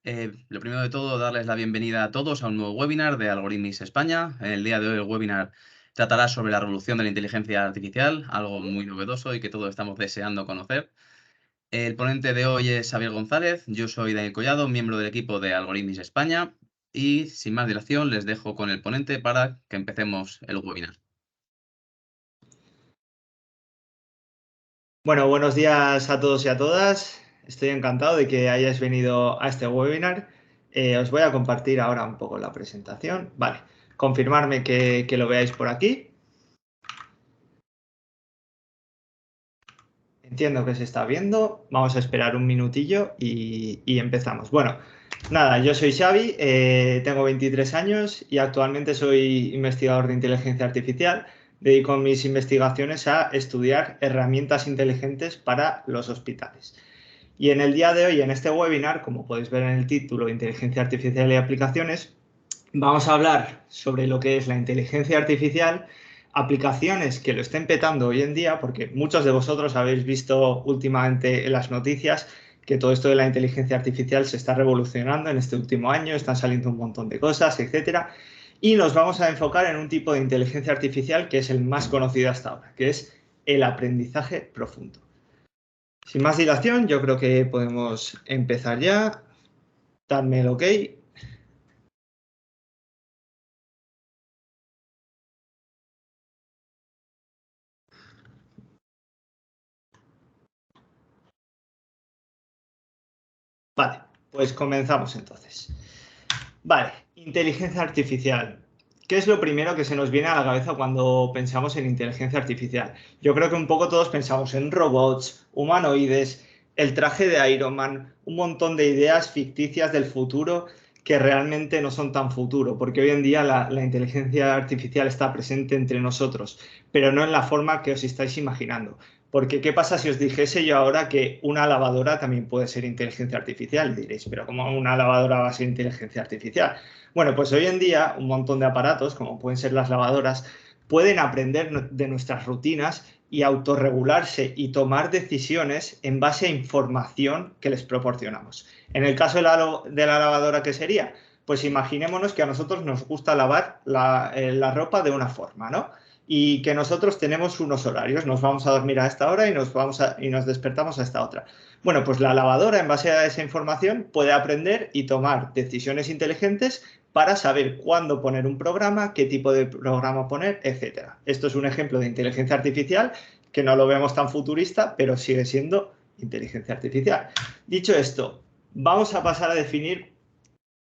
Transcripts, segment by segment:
Lo primero de todo, darles la bienvenida a todos a un nuevo webinar de Algorithmics España. En el día de hoy el webinar tratará sobre la revolución de la inteligencia artificial, algo muy novedoso y que todos estamos deseando conocer. El ponente de hoy es Xavier González, yo soy Daniel Collado, miembro del equipo de Algorithmics España y sin más dilación les dejo con el ponente para que empecemos el webinar. Bueno, buenos días a todos y a todas. Estoy encantado de que hayáis venido a este webinar. Os voy a compartir ahora un poco la presentación. Vale, confirmarme que lo veáis por aquí. Entiendo que se está viendo. Vamos a esperar un minutillo y empezamos. Bueno, nada, yo soy Xavi, tengo 23 años y actualmente soy investigador de inteligencia artificial. Dedico mis investigaciones a estudiar herramientas inteligentes para los hospitales. Y en el día de hoy, en este webinar, como podéis ver en el título, Inteligencia Artificial y Aplicaciones, vamos a hablar sobre lo que es la inteligencia artificial, aplicaciones que lo estén petando hoy en día, porque muchos de vosotros habéis visto últimamente en las noticias que todo esto de la inteligencia artificial se está revolucionando en este último año, están saliendo un montón de cosas, etcétera. Y nos vamos a enfocar en un tipo de inteligencia artificial que es el más conocido hasta ahora, que es el aprendizaje profundo. Sin más dilación, yo creo que podemos empezar ya. Dadme el OK. Vale, pues comenzamos entonces. Vale, inteligencia artificial. ¿Qué es lo primero que se nos viene a la cabeza cuando pensamos en inteligencia artificial? Yo creo que un poco todos pensamos en robots, humanoides, el traje de Iron Man, un montón de ideas ficticias del futuro que realmente no son tan futuro, porque hoy en día la inteligencia artificial está presente entre nosotros, pero no en la forma que os estáis imaginando. Porque, ¿qué pasa si os dijese yo ahora que una lavadora también puede ser inteligencia artificial? Y diréis, pero ¿cómo una lavadora va a ser inteligencia artificial? Bueno, pues hoy en día un montón de aparatos, como pueden ser las lavadoras, pueden aprender de nuestras rutinas y autorregularse y tomar decisiones en base a información que les proporcionamos. En el caso de la lavadora, ¿qué sería? Pues imaginémonos que a nosotros nos gusta lavar la ropa de una forma, ¿no? Y que nosotros tenemos unos horarios, nos vamos a dormir a esta hora y nos despertamos a esta otra. Bueno, pues la lavadora, en base a esa información, puede aprender y tomar decisiones inteligentes para saber cuándo poner un programa, qué tipo de programa poner, etcétera. Esto es un ejemplo de inteligencia artificial que no lo vemos tan futurista, pero sigue siendo inteligencia artificial. Dicho esto, vamos a pasar a definir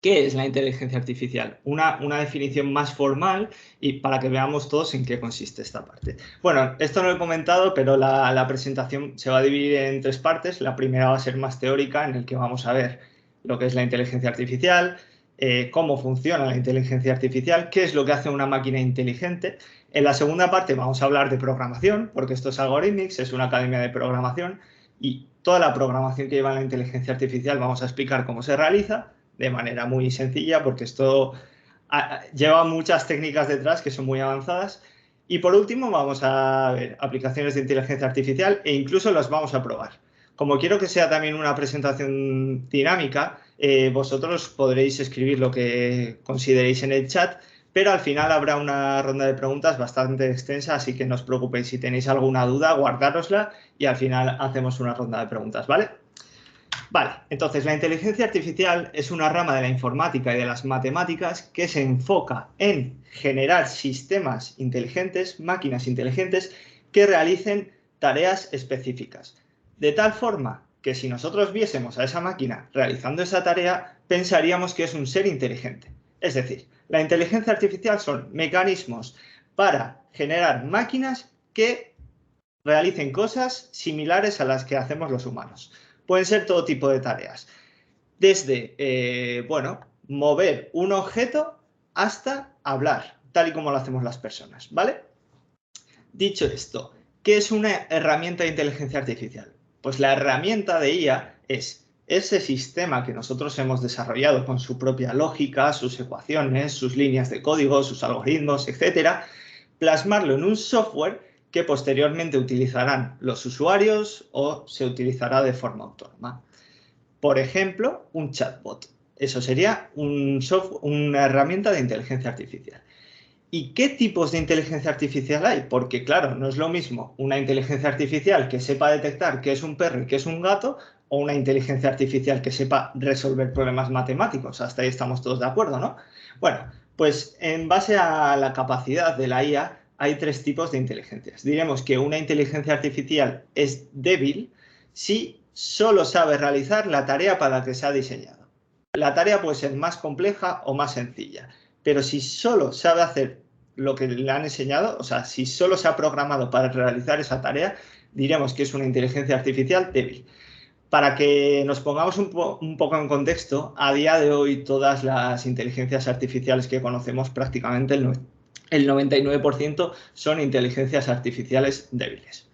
¿qué es la inteligencia artificial? Una definición más formal y para que veamos todos en qué consiste esta parte. Bueno, esto no lo he comentado, pero la presentación se va a dividir en tres partes. La primera va a ser más teórica, en el que vamos a ver lo que es la inteligencia artificial, cómo funciona la inteligencia artificial, qué es lo que hace una máquina inteligente. En la segunda parte vamos a hablar de programación, porque esto es Algorithmics, es una academia de programación y toda la programación que lleva la inteligencia artificial vamos a explicar cómo se realiza de manera muy sencilla, porque esto lleva muchas técnicas detrás que son muy avanzadas. Y por último vamos a ver aplicaciones de inteligencia artificial e incluso las vamos a probar. Como quiero que sea también una presentación dinámica, vosotros podréis escribir lo que consideréis en el chat, pero al final habrá una ronda de preguntas bastante extensa, así que no os preocupéis. Si tenéis alguna duda, guardárosla y al final hacemos una ronda de preguntas, ¿vale? Vale, entonces la inteligencia artificial es una rama de la informática y de las matemáticas que se enfoca en generar sistemas inteligentes, máquinas inteligentes, que realicen tareas específicas. De tal forma que si nosotros viésemos a esa máquina realizando esa tarea, pensaríamos que es un ser inteligente. Es decir, la inteligencia artificial son mecanismos para generar máquinas que realicen cosas similares a las que hacemos los humanos. Pueden ser todo tipo de tareas. Desde, bueno, mover un objeto hasta hablar, tal y como lo hacemos las personas, ¿vale? Dicho esto, ¿qué es una herramienta de inteligencia artificial? Pues la herramienta de IA es ese sistema que nosotros hemos desarrollado con su propia lógica, sus ecuaciones, sus líneas de código, sus algoritmos, etcétera, plasmarlo en un software que posteriormente utilizarán los usuarios o se utilizará de forma autónoma. Por ejemplo, un chatbot. Eso sería una herramienta de inteligencia artificial. ¿Y qué tipos de inteligencia artificial hay? Porque, claro, no es lo mismo una inteligencia artificial que sepa detectar qué es un perro y qué es un gato o una inteligencia artificial que sepa resolver problemas matemáticos. Hasta ahí estamos todos de acuerdo, ¿no? Bueno, pues en base a la capacidad de la IA hay tres tipos de inteligencias. Diremos que una inteligencia artificial es débil si solo sabe realizar la tarea para la que se ha diseñado. La tarea puede ser más compleja o más sencilla, pero si solo sabe hacer lo que le han enseñado, o sea, si solo se ha programado para realizar esa tarea, diremos que es una inteligencia artificial débil. Para que nos pongamos un poco en contexto, a día de hoy todas las inteligencias artificiales que conocemos, prácticamente el 99% son inteligencias artificiales débiles.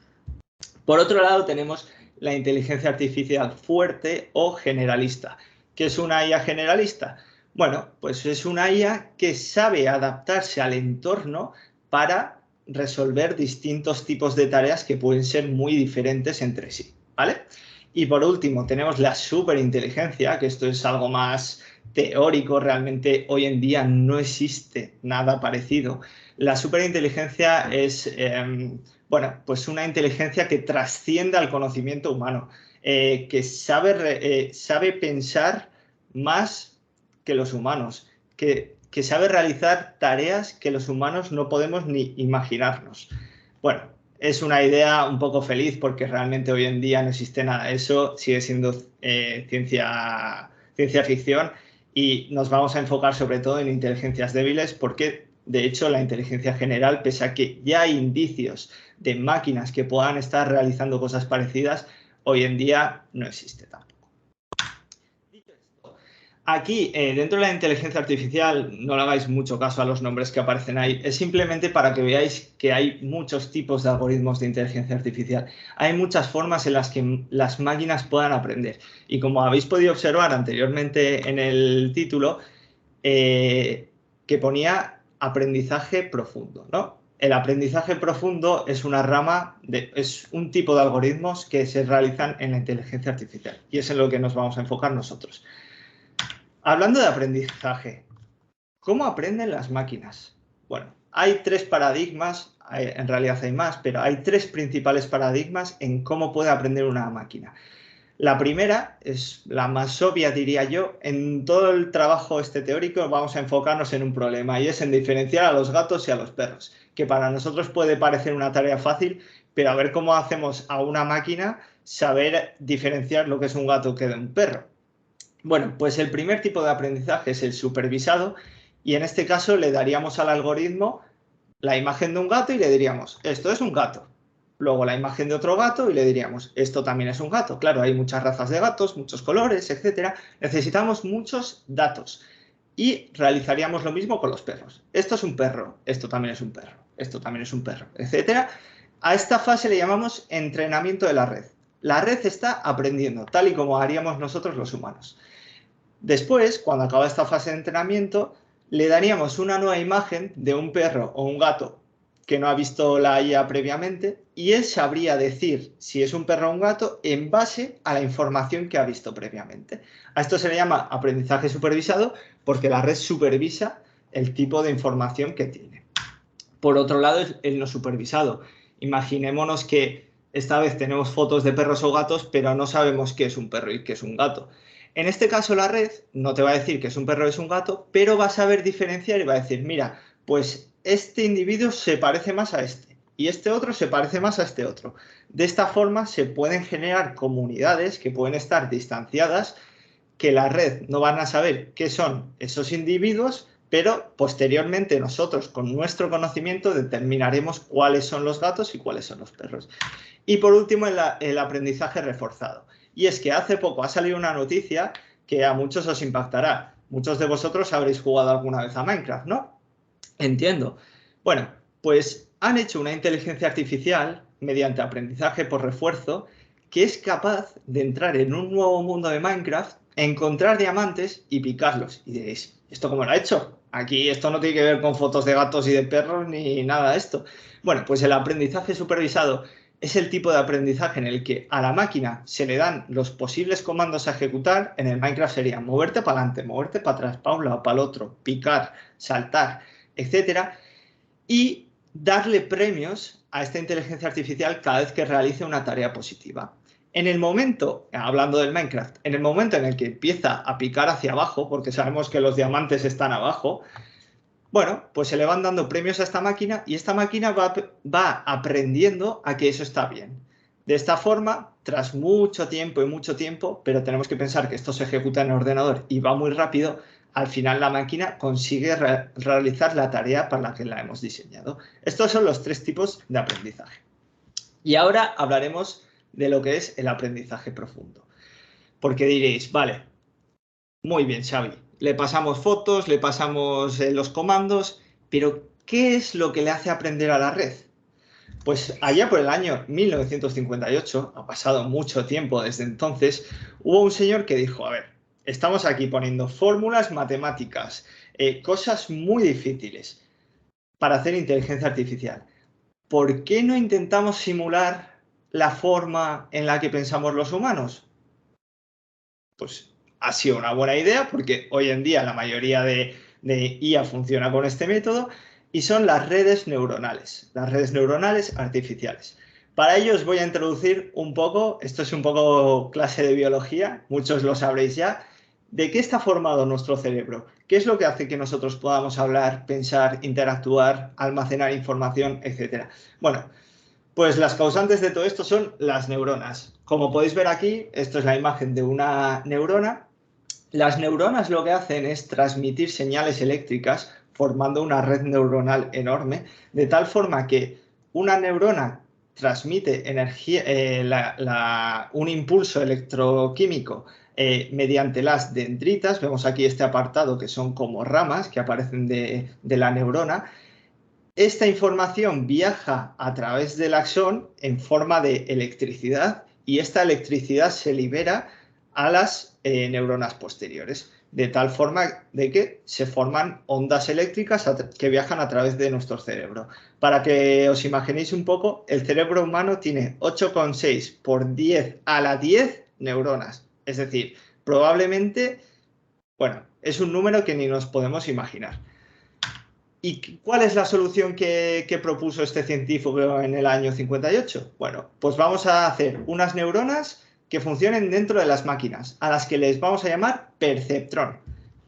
Por otro lado, tenemos la inteligencia artificial fuerte o generalista. ¿Qué es una IA generalista? Bueno, pues es una IA que sabe adaptarse al entorno para resolver distintos tipos de tareas que pueden ser muy diferentes entre sí, ¿vale? Y por último, tenemos la superinteligencia, que esto es algo más teórico, realmente hoy en día no existe nada parecido. La superinteligencia es, bueno, pues una inteligencia que trasciende al conocimiento humano, que sabe pensar más que los humanos, que sabe realizar tareas que los humanos no podemos ni imaginarnos. Bueno, es una idea un poco feliz porque realmente hoy en día no existe nada de eso, sigue siendo ciencia ficción y nos vamos a enfocar sobre todo en inteligencias débiles porque de hecho la inteligencia general, pese a que ya hay indicios de máquinas que puedan estar realizando cosas parecidas, hoy en día no existe tampoco. Aquí, dentro de la inteligencia artificial, no le hagáis mucho caso a los nombres que aparecen ahí. Es simplemente para que veáis que hay muchos tipos de algoritmos de inteligencia artificial. Hay muchas formas en las que las máquinas puedan aprender. Y como habéis podido observar anteriormente en el título, que ponía aprendizaje profundo, ¿no? El aprendizaje profundo es una rama, es un tipo de algoritmos que se realizan en la inteligencia artificial. Y es en lo que nos vamos a enfocar nosotros. Hablando de aprendizaje, ¿cómo aprenden las máquinas? Bueno, hay tres paradigmas, en realidad hay más, pero hay tres principales paradigmas en cómo puede aprender una máquina. La primera es la más obvia, diría yo. En todo el trabajo teórico vamos a enfocarnos en un problema y es en diferenciar a los gatos y a los perros, que para nosotros puede parecer una tarea fácil, pero a ver cómo hacemos a una máquina saber diferenciar lo que es un gato que de un perro. Bueno, pues el primer tipo de aprendizaje es el supervisado y en este caso le daríamos al algoritmo la imagen de un gato y le diríamos, esto es un gato. Luego la imagen de otro gato y le diríamos, esto también es un gato. Claro, hay muchas razas de gatos, muchos colores, etcétera. Necesitamos muchos datos y realizaríamos lo mismo con los perros. Esto es un perro, esto también es un perro, esto también es un perro, etcétera. A esta fase le llamamos entrenamiento de la red. La red está aprendiendo, tal y como haríamos nosotros los humanos. Después, cuando acaba esta fase de entrenamiento, le daríamos una nueva imagen de un perro o un gato que no ha visto la IA previamente y él sabría decir si es un perro o un gato en base a la información que ha visto previamente. A esto se le llama aprendizaje supervisado porque la red supervisa el tipo de información que tiene. Por otro lado, el no supervisado. Imaginémonos que esta vez tenemos fotos de perros o gatos, pero no sabemos qué es un perro y qué es un gato. En este caso la red no te va a decir que es un perro o es un gato, pero va a saber diferenciar y va a decir, mira, pues este individuo se parece más a este y este otro se parece más a este otro. De esta forma se pueden generar comunidades que pueden estar distanciadas, que la red no van a saber qué son esos individuos, pero posteriormente nosotros con nuestro conocimiento determinaremos cuáles son los gatos y cuáles son los perros. Y por último el aprendizaje reforzado. Y es que hace poco ha salido una noticia que a muchos os impactará. Muchos de vosotros habréis jugado alguna vez a Minecraft, ¿no? Entiendo. Bueno, pues han hecho una inteligencia artificial mediante aprendizaje por refuerzo que es capaz de entrar en un nuevo mundo de Minecraft, encontrar diamantes y picarlos. Y diréis, ¿esto cómo lo ha hecho? Aquí esto no tiene que ver con fotos de gatos y de perros ni nada de esto. Bueno, pues el aprendizaje supervisado es el tipo de aprendizaje en el que a la máquina se le dan los posibles comandos a ejecutar. En el Minecraft sería moverte para adelante, moverte para atrás, para un lado, para el otro, picar, saltar, etcétera, y darle premios a esta inteligencia artificial cada vez que realice una tarea positiva. En el momento, hablando del Minecraft, en el momento en el que empieza a picar hacia abajo, porque sabemos que los diamantes están abajo, bueno, pues se le van dando premios a esta máquina y esta máquina va aprendiendo a que eso está bien. De esta forma, tras mucho tiempo, pero tenemos que pensar que esto se ejecuta en el ordenador y va muy rápido, al final la máquina consigue realizar la tarea para la que la hemos diseñado. Estos son los 3 tipos de aprendizaje. Y ahora hablaremos de lo que es el aprendizaje profundo. Porque diréis, vale, muy bien, Xavi, le pasamos fotos, le pasamos los comandos, pero ¿qué es lo que le hace aprender a la red? Pues allá por el año 1958, ha pasado mucho tiempo desde entonces, hubo un señor que dijo, a ver, estamos aquí poniendo fórmulas matemáticas, cosas muy difíciles para hacer inteligencia artificial. ¿Por qué no intentamos simular la forma en la que pensamos los humanos? Pues ha sido una buena idea porque hoy en día la mayoría de IA funciona con este método y son las redes neuronales artificiales. Para ello os voy a introducir un poco, esto es un poco clase de biología, muchos lo sabréis ya, de qué está formado nuestro cerebro, qué es lo que hace que nosotros podamos hablar, pensar, interactuar, almacenar información, etc. Bueno, pues las causantes de todo esto son las neuronas. Como podéis ver aquí, esto es la imagen de una neurona. Las neuronas lo que hacen es transmitir señales eléctricas formando una red neuronal enorme, de tal forma que una neurona transmite energía, un impulso electroquímico mediante las dendritas. Vemos aquí este apartado que son como ramas que aparecen de la neurona. Esta información viaja a través del axón en forma de electricidad y esta electricidad se libera a las neuronas posteriores, de tal forma de que se forman ondas eléctricas que viajan a través de nuestro cerebro. Para que os imaginéis un poco, el cerebro humano tiene 8,6 por 10 a la 10 neuronas. Es decir, probablemente, bueno, es un número que ni nos podemos imaginar. ¿Y cuál es la solución que propuso este científico en el año 58? Bueno, pues vamos a hacer unas neuronas que funcionen dentro de las máquinas, a las que les vamos a llamar perceptrón.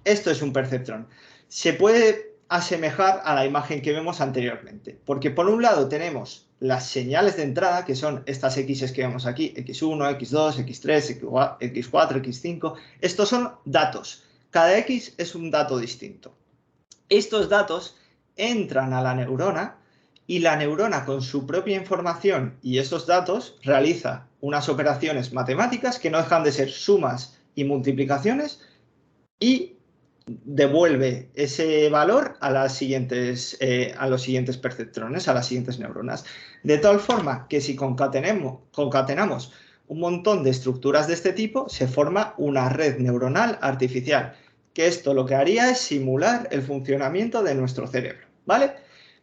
Esto es un perceptrón. Se puede asemejar a la imagen que vemos anteriormente, porque por un lado tenemos las señales de entrada, que son estas X que vemos aquí, X1, X2, X3, X4, X5. Estos son datos. Cada X es un dato distinto. Estos datos entran a la neurona y la neurona con su propia información y esos datos realiza unas operaciones matemáticas que no dejan de ser sumas y multiplicaciones y devuelve ese valor a los siguientes perceptrones, a las siguientes neuronas. De tal forma que si concatenamos un montón de estructuras de este tipo, se forma una red neuronal artificial, que esto lo que haría es simular el funcionamiento de nuestro cerebro, ¿vale?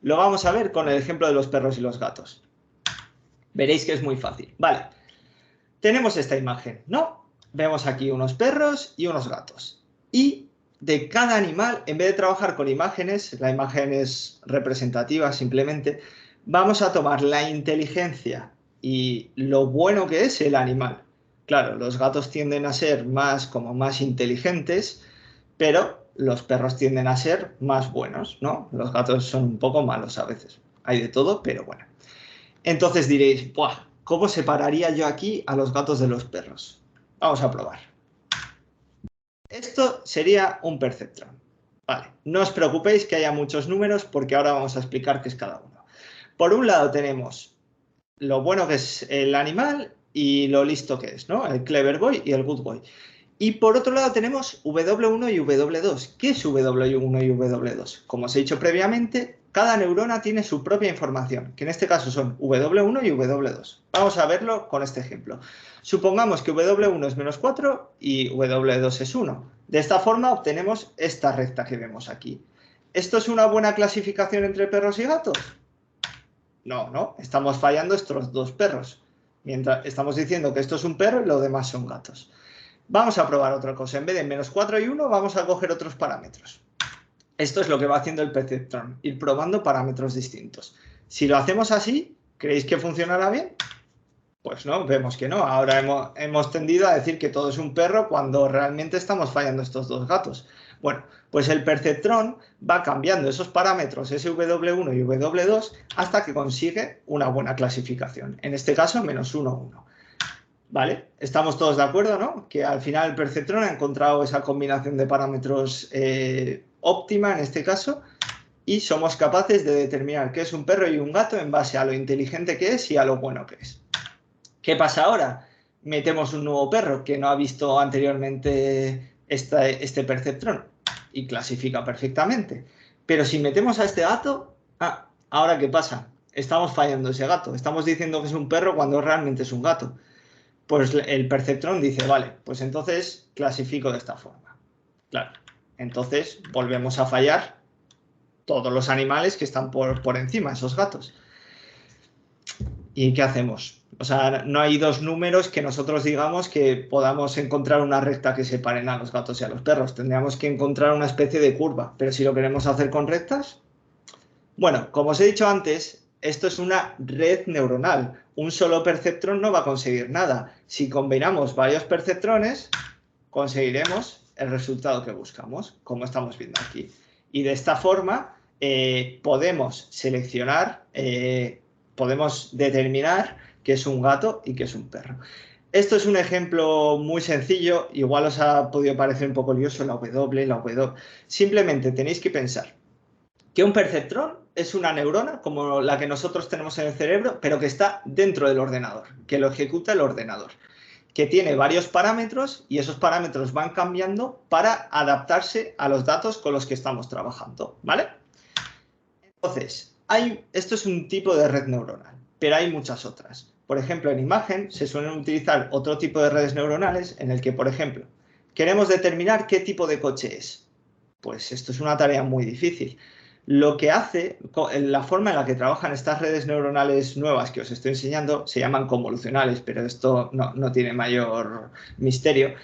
Lo vamos a ver con el ejemplo de los perros y los gatos. Veréis que es muy fácil. Vale, tenemos esta imagen, ¿no? Vemos aquí unos perros y unos gatos. Y de cada animal, en vez de trabajar con imágenes, la imagen es representativa simplemente, vamos a tomar la inteligencia y lo bueno que es el animal. Claro, los gatos tienden a ser más inteligentes, pero los perros tienden a ser más buenos, ¿no? Los gatos son un poco malos a veces. Hay de todo, pero bueno. Entonces diréis, ¡buah! ¿Cómo separaría yo aquí a los gatos de los perros? Vamos a probar. Esto sería un perceptrón. Vale, no os preocupéis que haya muchos números porque ahora vamos a explicar qué es cada uno. Por un lado tenemos lo bueno que es el animal y lo listo que es, ¿no? El clever boy y el good boy. Y por otro lado tenemos W1 y W2. ¿Qué es W1 y W2? Como os he dicho previamente, cada neurona tiene su propia información, que en este caso son W1 y W2. Vamos a verlo con este ejemplo. Supongamos que W1 es menos 4 y W2 es 1. De esta forma obtenemos esta recta que vemos aquí. ¿Esto es una buena clasificación entre perros y gatos? No, estamos fallando estos dos perros. Mientras estamos diciendo que esto es un perro y lo demás son gatos. Vamos a probar otra cosa. En vez de -4 y 1, vamos a coger otros parámetros. Esto es lo que va haciendo el perceptrón, ir probando parámetros distintos. Si lo hacemos así, ¿creéis que funcionará bien? Pues no, vemos que no. Ahora hemos tendido a decir que todo es un perro cuando realmente estamos fallando estos dos gatos. Bueno, pues el perceptrón va cambiando esos parámetros SW1 y W2 hasta que consigue una buena clasificación. En este caso, -1, 1. ¿Vale? Estamos todos de acuerdo, ¿no? Que al final el perceptrón ha encontrado esa combinación de parámetros óptima en este caso y somos capaces de determinar qué es un perro y un gato en base a lo inteligente que es y a lo bueno que es. ¿Qué pasa ahora? Metemos un nuevo perro que no ha visto anteriormente este perceptrón y clasifica perfectamente. Pero si metemos a este gato, ¿ahora qué pasa? Estamos fallando ese gato. Estamos diciendo que es un perro cuando realmente es un gato. Pues el perceptrón dice, vale, pues entonces clasifico de esta forma. Claro, entonces volvemos a fallar todos los animales que están por encima, esos gatos. ¿Y qué hacemos? O sea, no hay dos números que nosotros digamos que podamos encontrar una recta que separen a los gatos y a los perros. Tendríamos que encontrar una especie de curva. Pero si lo queremos hacer con rectas, bueno, como os he dicho antes, esto es una red neuronal. Un solo perceptrón no va a conseguir nada. Si combinamos varios perceptrones, conseguiremos el resultado que buscamos, como estamos viendo aquí. Y de esta forma podemos seleccionar, podemos determinar qué es un gato y qué es un perro. Esto es un ejemplo muy sencillo, igual os ha podido parecer un poco lioso la W. Simplemente tenéis que pensar que un perceptrón es una neurona como la que nosotros tenemos en el cerebro, pero que está dentro del ordenador, que lo ejecuta el ordenador, que tiene varios parámetros y esos parámetros van cambiando para adaptarse a los datos con los que estamos trabajando, ¿vale? Entonces, esto es un tipo de red neuronal, pero hay muchas otras. Por ejemplo, en imagen se suelen utilizar otro tipo de redes neuronales en el que, por ejemplo, queremos determinar qué tipo de coche es. Pues esto es una tarea muy difícil. Lo que hace, la forma en la que trabajan estas redes neuronales nuevas que os estoy enseñando, se llaman convolucionales, pero esto no tiene mayor misterio,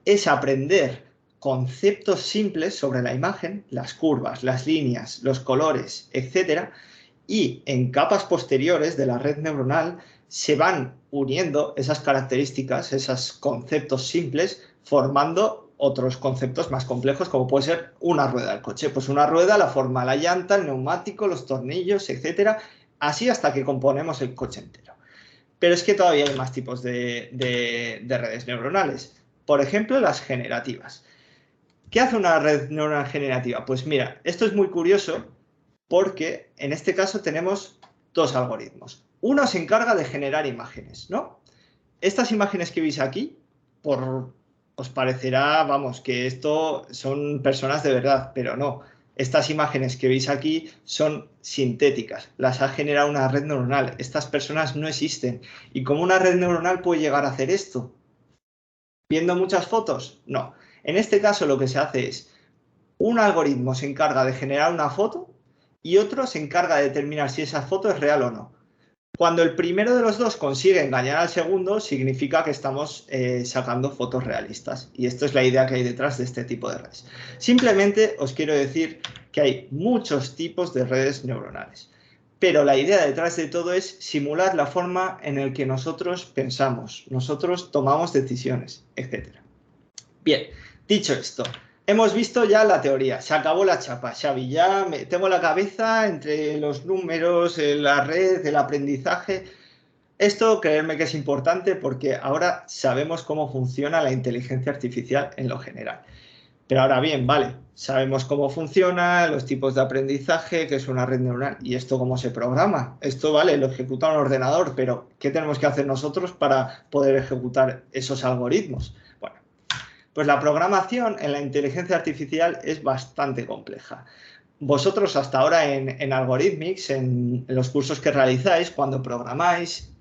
es aprender conceptos simples sobre la imagen, las curvas, las líneas, los colores, etcétera, y en capas posteriores de la red neuronal se van uniendo esas características, esos conceptos simples, formando otros conceptos más complejos, como puede ser una rueda del coche. Pues una rueda la forma la llanta, el neumático, los tornillos, etcétera, así hasta que componemos el coche entero. Pero es que todavía hay más tipos de redes neuronales. Por ejemplo, las generativas. ¿Qué hace una red neuronal generativa? Pues mira, esto es muy curioso porque en este caso tenemos dos algoritmos. Uno se encarga de generar imágenes, ¿no? Estas imágenes que veis aquí, os parecerá, vamos, que esto son personas de verdad, pero no. Estas imágenes que veis aquí son sintéticas, las ha generado una red neuronal. Estas personas no existen. ¿Y cómo una red neuronal puede llegar a hacer esto? ¿Viendo muchas fotos? No. En este caso lo que se hace es, un algoritmo se encarga de generar una foto y otro se encarga de determinar si esa foto es real o no. Cuando el primero de los dos consigue engañar al segundo, significa que estamos sacando fotos realistas. Y esto es la idea que hay detrás de este tipo de redes. Simplemente os quiero decir que hay muchos tipos de redes neuronales. Pero la idea detrás de todo es simular la forma en la que nosotros pensamos, nosotros tomamos decisiones, etc. Bien, dicho esto, hemos visto ya la teoría, se acabó la chapa, Xavi, ya tengo la cabeza entre los números, la red, el aprendizaje. Esto, creedme que es importante porque ahora sabemos cómo funciona la inteligencia artificial en lo general. Pero ahora bien, vale, sabemos cómo funciona, los tipos de aprendizaje, qué es una red neuronal y esto cómo se programa. Esto, vale, lo ejecuta un ordenador, pero ¿qué tenemos que hacer nosotros para poder ejecutar esos algoritmos? Bueno, pues la programación en la inteligencia artificial es bastante compleja. Vosotros hasta ahora en Algorithmics, en los cursos que realizáis, cuando programáis,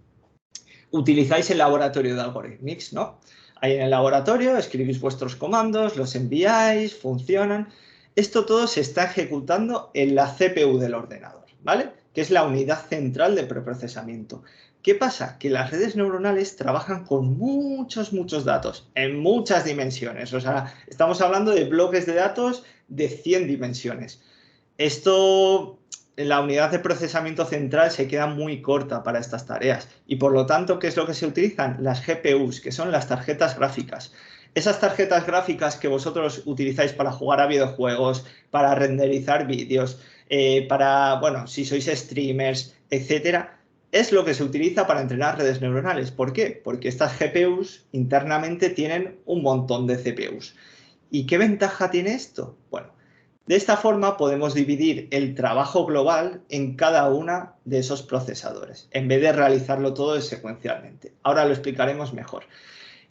utilizáis el laboratorio de Algorithmics, ¿no? Ahí en el laboratorio escribís vuestros comandos, los enviáis, funcionan. Esto todo se está ejecutando en la CPU del ordenador, ¿vale? que es la unidad central de preprocesamiento. ¿Qué pasa? Que las redes neuronales trabajan con muchos datos, en muchas dimensiones. O sea, estamos hablando de bloques de datos de 100 dimensiones. Esto, la unidad de procesamiento central se queda muy corta para estas tareas. Y por lo tanto, ¿qué es lo que se utilizan? Las GPUs, que son las tarjetas gráficas. Esas tarjetas gráficas que vosotros utilizáis para jugar a videojuegos, para renderizar vídeos, para, bueno, si sois streamers, etcétera, es lo que se utiliza para entrenar redes neuronales. ¿Por qué? Porque estas GPUs internamente tienen un montón de CPUs. ¿Y qué ventaja tiene esto? Bueno, de esta forma podemos dividir el trabajo global en cada una de esos procesadores, en vez de realizarlo todo secuencialmente. Ahora lo explicaremos mejor.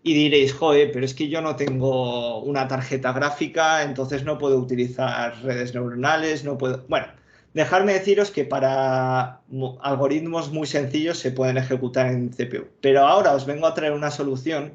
Y diréis, joder, pero es que yo no tengo una tarjeta gráfica, entonces no puedo utilizar redes neuronales, no puedo... Bueno, dejadme deciros que para algoritmos muy sencillos se pueden ejecutar en CPU. Pero ahora os vengo a traer una solución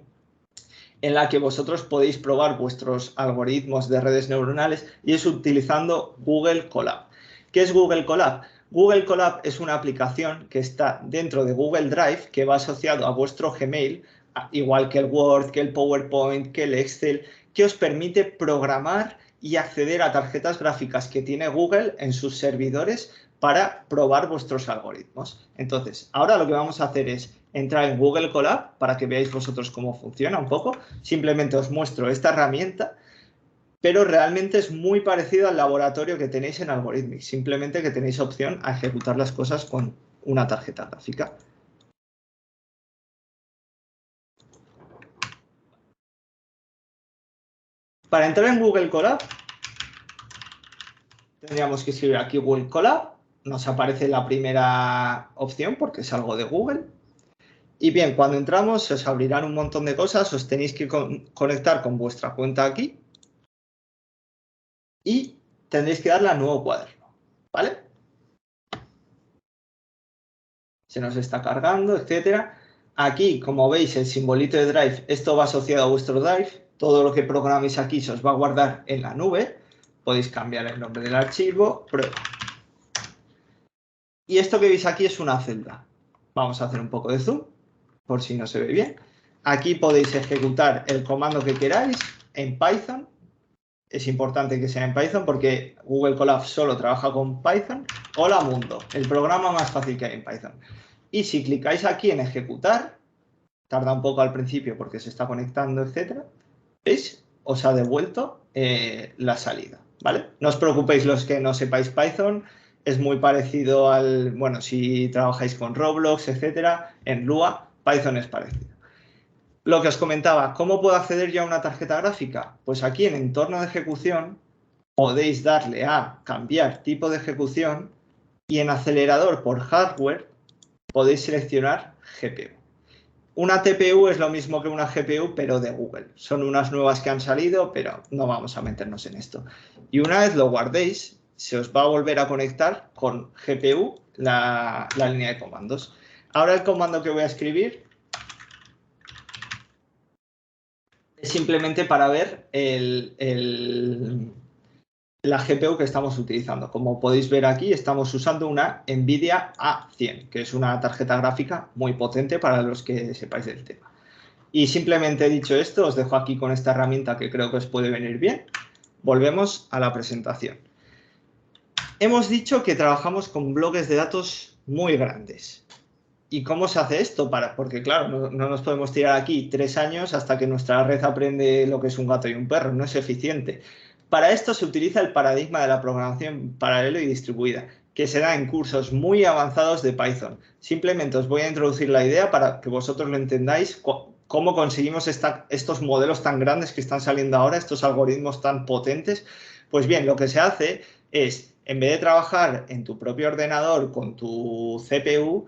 en la que vosotros podéis probar vuestros algoritmos de redes neuronales y es utilizando Google Colab. ¿Qué es Google Colab? Google Colab es una aplicación que está dentro de Google Drive que va asociado a vuestro Gmail, igual que el Word, que el PowerPoint, que el Excel, que os permite programar y acceder a tarjetas gráficas que tiene Google en sus servidores para probar vuestros algoritmos. Entonces, ahora lo que vamos a hacer es entrar en Google Colab para que veáis vosotros cómo funciona un poco. Simplemente os muestro esta herramienta, pero realmente es muy parecido al laboratorio que tenéis en Algorithmic. Simplemente que tenéis opción a ejecutar las cosas con una tarjeta gráfica. Para entrar en Google Colab, tendríamos que escribir aquí Google Colab. Nos aparece la primera opción porque es algo de Google. Y bien, cuando entramos se os abrirán un montón de cosas, os tenéis que conectar con vuestra cuenta aquí y tendréis que darle a nuevo cuaderno, ¿vale? Se nos está cargando, etcétera. Aquí, como veis, el simbolito de Drive, esto va asociado a vuestro Drive. Todo lo que programéis aquí se os va a guardar en la nube. Podéis cambiar el nombre del archivo, prueba. Y esto que veis aquí es una celda. Vamos a hacer un poco de zoom, por si no se ve bien. Aquí podéis ejecutar el comando que queráis en Python. Es importante que sea en Python porque Google Colab solo trabaja con Python. Hola mundo, el programa más fácil que hay en Python. Y si clicáis aquí en ejecutar, tarda un poco al principio porque se está conectando, etcétera, ¿veis? Os ha devuelto la salida, ¿vale? No os preocupéis los que no sepáis Python, es muy parecido al, bueno, si trabajáis con Roblox, etcétera, en Lua, Python es parecido. Lo que os comentaba, ¿cómo puedo acceder yo a una tarjeta gráfica? Pues aquí en entorno de ejecución podéis darle a cambiar tipo de ejecución y en acelerador por hardware podéis seleccionar GPU. Una TPU es lo mismo que una GPU, pero de Google. Son unas nuevas que han salido, pero no vamos a meternos en esto. Y una vez lo guardéis, se os va a volver a conectar con GPU la línea de comandos. Ahora el comando que voy a escribir es simplemente para ver la GPU que estamos utilizando. Como podéis ver aquí, estamos usando una NVIDIA A100, que es una tarjeta gráfica muy potente para los que sepáis del tema. Y simplemente dicho esto, os dejo aquí con esta herramienta que creo que os puede venir bien. Volvemos a la presentación. Hemos dicho que trabajamos con bloques de datos muy grandes. ¿Y cómo se hace esto? Porque claro, no nos podemos tirar aquí 3 años hasta que nuestra red aprende lo que es un gato y un perro, no es eficiente. Para esto se utiliza el paradigma de la programación paralelo y distribuida, que se da en cursos muy avanzados de Python. Simplemente os voy a introducir la idea para que vosotros lo entendáis, cómo conseguimos estos modelos tan grandes que están saliendo ahora, estos algoritmos tan potentes. Pues bien, lo que se hace es, en vez de trabajar en tu propio ordenador con tu CPU,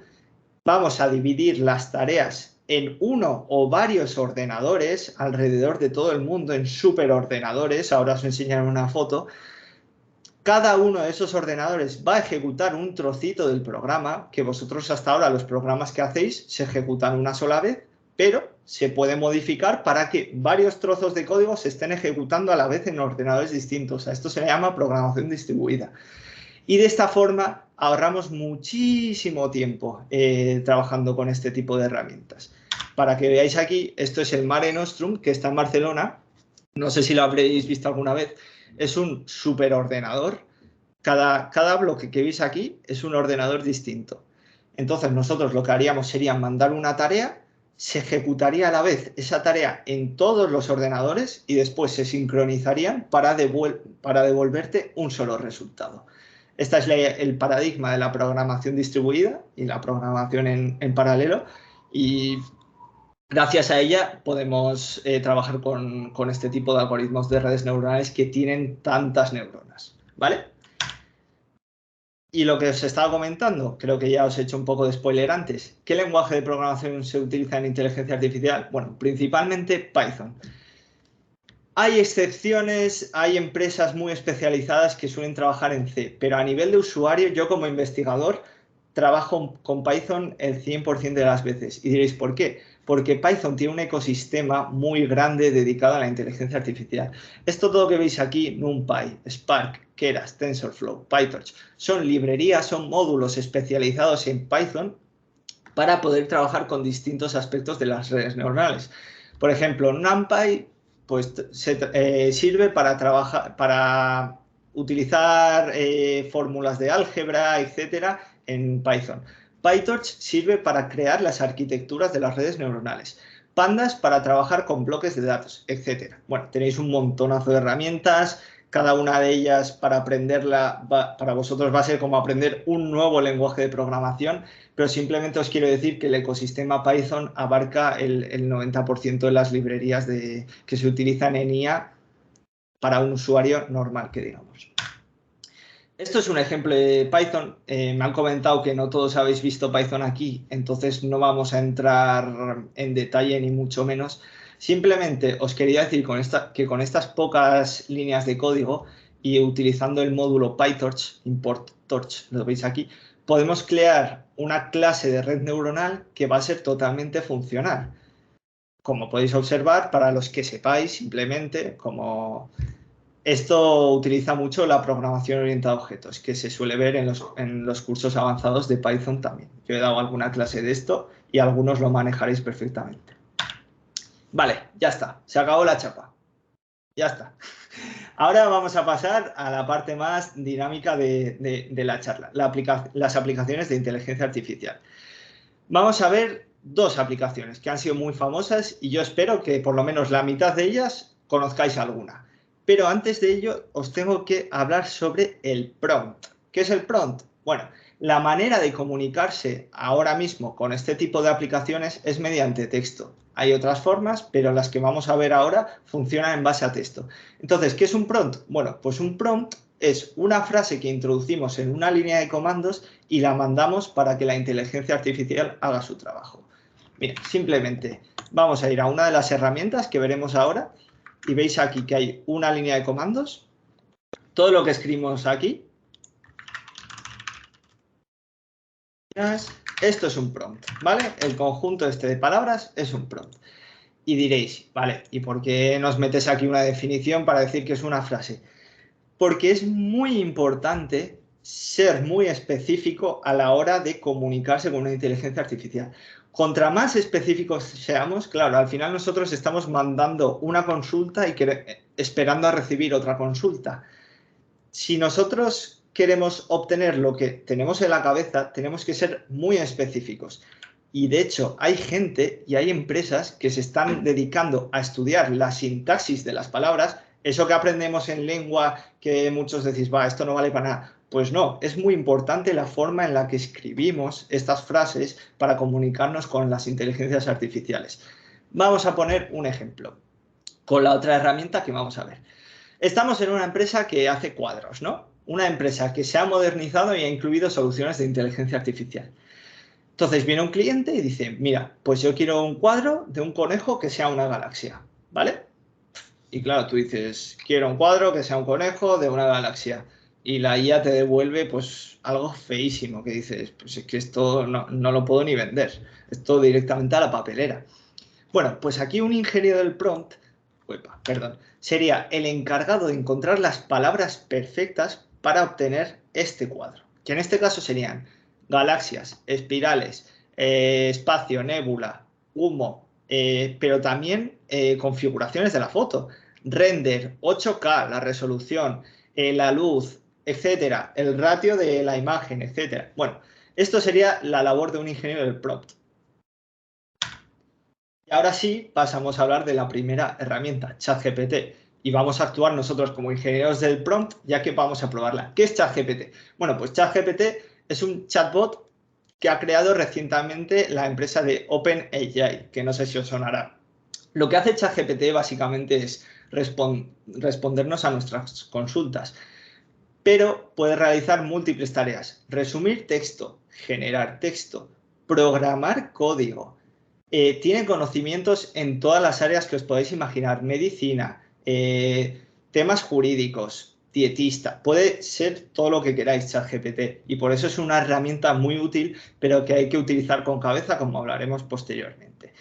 vamos a dividir las tareas en uno o varios ordenadores alrededor de todo el mundo, en superordenadores. Ahora os enseñaré una foto. Cada uno de esos ordenadores va a ejecutar un trocito del programa, que vosotros hasta ahora los programas que hacéis se ejecutan una sola vez, pero se puede modificar para que varios trozos de código se estén ejecutando a la vez en ordenadores distintos. A esto se le llama programación distribuida. Y de esta forma ahorramos muchísimo tiempo trabajando con este tipo de herramientas. Para que veáis aquí, esto es el Mare Nostrum, que está en Barcelona. No sé si lo habréis visto alguna vez. Es un superordenador. Cada bloque que veis aquí es un ordenador distinto. Entonces nosotros lo que haríamos sería mandar una tarea, se ejecutaría a la vez esa tarea en todos los ordenadores y después se sincronizarían para devolverte un solo resultado. Este es el paradigma de la programación distribuida y la programación en paralelo, y gracias a ella podemos trabajar con este tipo de algoritmos de redes neuronales que tienen tantas neuronas, ¿vale? Y lo que os estaba comentando, creo que ya os he hecho un poco de spoiler antes. ¿Qué lenguaje de programación se utiliza en inteligencia artificial? Bueno, principalmente Python. Hay excepciones, hay empresas muy especializadas que suelen trabajar en C, pero a nivel de usuario, yo como investigador trabajo con Python el 100% de las veces. Y diréis, ¿por qué? Porque Python tiene un ecosistema muy grande dedicado a la inteligencia artificial. Esto todo que veis aquí, NumPy, Spark, Keras, TensorFlow, PyTorch, son librerías, son módulos especializados en Python para poder trabajar con distintos aspectos de las redes neuronales. Por ejemplo, NumPy pues, sirve para utilizar fórmulas de álgebra, etcétera, en Python. PyTorch sirve para crear las arquitecturas de las redes neuronales. Pandas para trabajar con bloques de datos, etcétera. Bueno, tenéis un montonazo de herramientas. Cada una de ellas para aprenderla, para vosotros va a ser como aprender un nuevo lenguaje de programación, pero simplemente os quiero decir que el ecosistema Python abarca el 90% de las librerías que se utilizan en IA para un usuario normal, que digamos. Esto es un ejemplo de Python. Me han comentado que no todos habéis visto Python aquí, entonces no vamos a entrar en detalle ni mucho menos. Simplemente os quería decir que con estas pocas líneas de código y utilizando el módulo PyTorch, import torch, lo veis aquí, podemos crear una clase de red neuronal que va a ser totalmente funcional. Como podéis observar, para los que sepáis, simplemente, como esto utiliza mucho la programación orientada a objetos, que se suele ver en los cursos avanzados de Python también. Yo he dado alguna clase de esto y algunos lo manejaréis perfectamente. Vale, ya está. Se acabó la chapa. Ya está. Ahora vamos a pasar a la parte más dinámica de la charla, las aplicaciones de inteligencia artificial. Vamos a ver dos aplicaciones que han sido muy famosas y yo espero que por lo menos la mitad de ellas conozcáis alguna. Pero antes de ello os tengo que hablar sobre el prompt. ¿Qué es el prompt? Bueno, la manera de comunicarse ahora mismo con este tipo de aplicaciones es mediante texto. Hay otras formas, pero las que vamos a ver ahora funcionan en base a texto. Entonces, ¿qué es un prompt? Bueno, pues un prompt es una frase que introducimos en una línea de comandos y la mandamos para que la inteligencia artificial haga su trabajo. Mira, simplemente vamos a ir a una de las herramientas que veremos ahora y veis aquí que hay una línea de comandos. Todo lo que escribimos aquí, esto es un prompt, ¿vale? El conjunto este de palabras es un prompt. Y diréis, vale, ¿y por qué nos metes aquí una definición para decir que es una frase? Porque es muy importante ser muy específico a la hora de comunicarse con una inteligencia artificial. Contra más específicos seamos, claro, al final nosotros estamos mandando una consulta y esperando a recibir otra consulta. Si nosotros queremos obtener lo que tenemos en la cabeza, tenemos que ser muy específicos. Y de hecho, hay gente y hay empresas que se están dedicando a estudiar la sintaxis de las palabras. Eso que aprendemos en lengua, que muchos decís, va, esto no vale para nada. Pues no, es muy importante la forma en la que escribimos estas frases para comunicarnos con las inteligencias artificiales. Vamos a poner un ejemplo con la otra herramienta que vamos a ver. Estamos en una empresa que hace cuadros, ¿no? Una empresa que se ha modernizado y ha incluido soluciones de inteligencia artificial. Entonces viene un cliente y dice, mira, pues yo quiero un cuadro de un conejo que sea una galaxia, ¿vale? Y claro, tú dices, quiero un cuadro que sea un conejo de una galaxia. Y la IA te devuelve pues algo feísimo, que dices, pues es que esto no lo puedo ni vender. Esto directamente a la papelera. Bueno, pues aquí un ingeniero del prompt, sería el encargado de encontrar las palabras perfectas para obtener este cuadro. que en este caso serían galaxias, espirales, espacio, nébula, humo, pero también configuraciones de la foto, render, 8K, la resolución, la luz, etcétera, el ratio de la imagen, etcétera. Bueno, esto sería la labor de un ingeniero del prompt. Y ahora sí pasamos a hablar de la primera herramienta, ChatGPT. Y vamos a actuar nosotros como ingenieros del prompt, ya que vamos a probarla. ¿Qué es ChatGPT? Bueno, pues ChatGPT es un chatbot que ha creado recientemente la empresa de OpenAI, que no sé si os sonará. Lo que hace ChatGPT básicamente es respondernos a nuestras consultas, pero puede realizar múltiples tareas. Resumir texto, generar texto, programar código. Tiene conocimientos en todas las áreas que os podéis imaginar, medicina, temas jurídicos, dietista, puede ser todo lo que queráis ChatGPT y por eso es una herramienta muy útil, pero que hay que utilizar con cabeza, como hablaremos posteriormente.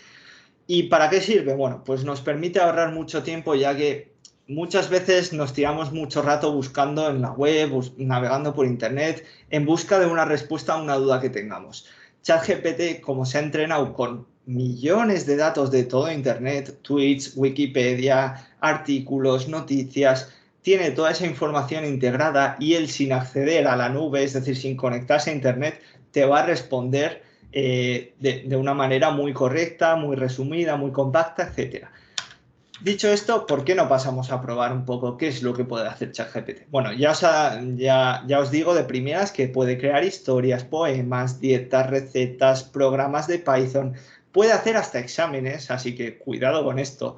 ¿Y para qué sirve? Bueno, pues nos permite ahorrar mucho tiempo, ya que muchas veces nos tiramos mucho rato buscando en la web, navegando por internet, en busca de una respuesta a una duda que tengamos. ChatGPT, como se ha entrenado con millones de datos de todo internet, tweets, Wikipedia, artículos, noticias, tiene toda esa información integrada y él, sin acceder a la nube, es decir, sin conectarse a internet, te va a responder de una manera muy correcta, muy resumida, muy compacta, etcétera. Dicho esto, ¿por qué no pasamos a probar un poco qué es lo que puede hacer ChatGPT? Bueno, ya os digo de primeras que puede crear historias, poemas, dietas, recetas, programas de Python, puede hacer hasta exámenes, así que cuidado con esto.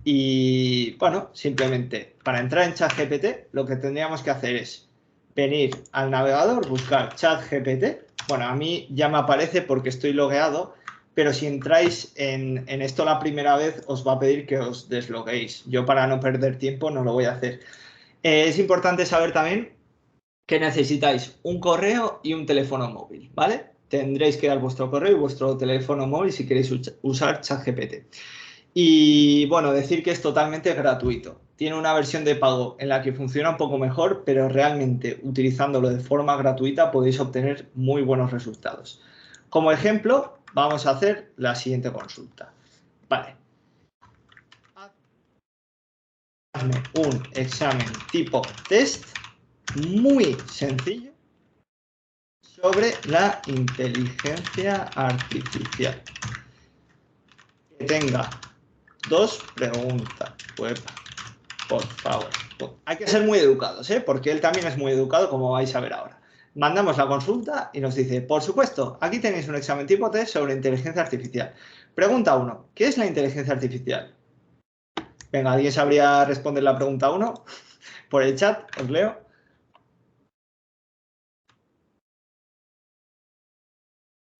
Y bueno, simplemente para entrar en ChatGPT lo que tendríamos que hacer es venir al navegador, buscar ChatGPT. Bueno, a mí ya me aparece porque estoy logueado, pero si entráis en esto la primera vez os va a pedir que os desloguéis. Yo, para no perder tiempo, no lo voy a hacer. Es importante saber también que necesitáis un correo y un teléfono móvil, ¿vale? Tendréis que dar vuestro correo y vuestro teléfono móvil si queréis usar ChatGPT. Y bueno, decir que es totalmente gratuito. Tiene una versión de pago en la que funciona un poco mejor, pero realmente utilizándolo de forma gratuita podéis obtener muy buenos resultados. Como ejemplo, vamos a hacer la siguiente consulta. Vale. Hazme un examen tipo test muy sencillo sobre la inteligencia artificial. Que tenga 2 preguntas. Por favor. Hay que ser muy educados, ¿eh? Porque él también es muy educado, como vais a ver ahora. Mandamos la consulta y nos dice, por supuesto, aquí tenéis un examen tipo test sobre inteligencia artificial. Pregunta 1. ¿Qué es la inteligencia artificial? Venga, ¿alguien sabría responder la pregunta 1? Por el chat, os leo.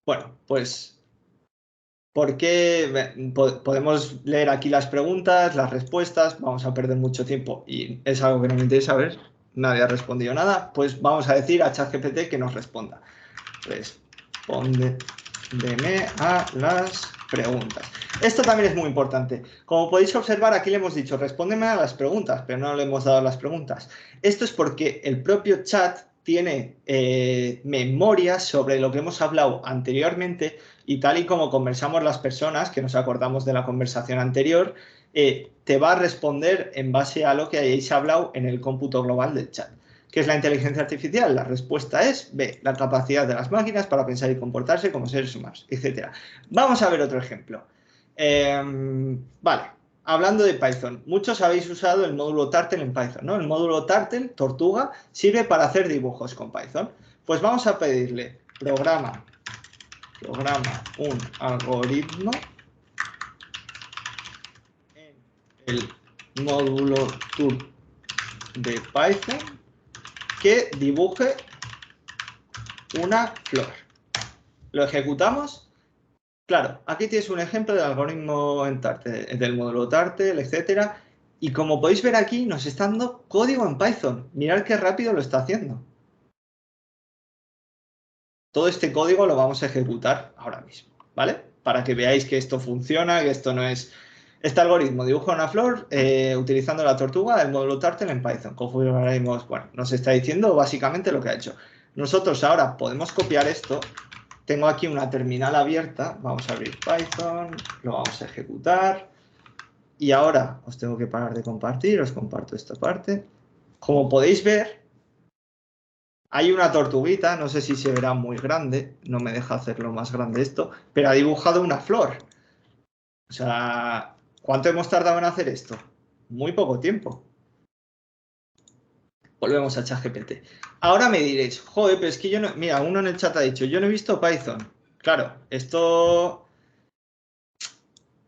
Bueno, pues, ¿por qué? Podemos leer aquí las preguntas, las respuestas, vamos a perder mucho tiempo y es algo que no me interesa ver. Nadie ha respondido nada, pues vamos a decir a ChatGPT que nos responda. Respóndeme a las preguntas. Esto también es muy importante. Como podéis observar, aquí le hemos dicho respóndeme a las preguntas, pero no le hemos dado las preguntas. Esto es porque el propio chat tiene memoria sobre lo que hemos hablado anteriormente y tal y como conversamos las personas, que nos acordamos de la conversación anterior, te va a responder en base a lo que hayáis hablado en el cómputo global del chat. ¿Qué es la inteligencia artificial? La respuesta es B, la capacidad de las máquinas para pensar y comportarse como seres humanos, etc. Vamos a ver otro ejemplo. Vale, hablando de Python, muchos habéis usado el módulo Turtle en Python, ¿no? El módulo Turtle, tortuga, sirve para hacer dibujos con Python. Pues vamos a pedirle programa un algoritmo en el módulo Turtle de Python que dibuje una flor. Lo ejecutamos. Claro, aquí tienes un ejemplo del algoritmo en Turtle, del módulo Turtle, etcétera. Y como podéis ver aquí, nos está dando código en Python. Mirad qué rápido lo está haciendo. Todo este código lo vamos a ejecutar ahora mismo, ¿vale? Para que veáis que esto funciona, que esto no es... Este algoritmo dibuja una flor utilizando la tortuga del módulo Turtle en Python. Configuraremos, bueno, nos está diciendo básicamente lo que ha hecho. Nosotros ahora podemos copiar esto. Tengo aquí una terminal abierta. Vamos a abrir Python, lo vamos a ejecutar. Y ahora os tengo que parar de compartir, os comparto esta parte. Como podéis ver, hay una tortuguita, no sé si se verá muy grande, no me deja hacerlo más grande esto, pero ha dibujado una flor. O sea, ¿cuánto hemos tardado en hacer esto? Muy poco tiempo. Volvemos a ChatGPT. Ahora me diréis, joder, pero es que yo no... Mira, uno en el chat ha dicho, yo no he visto Python. Claro, esto...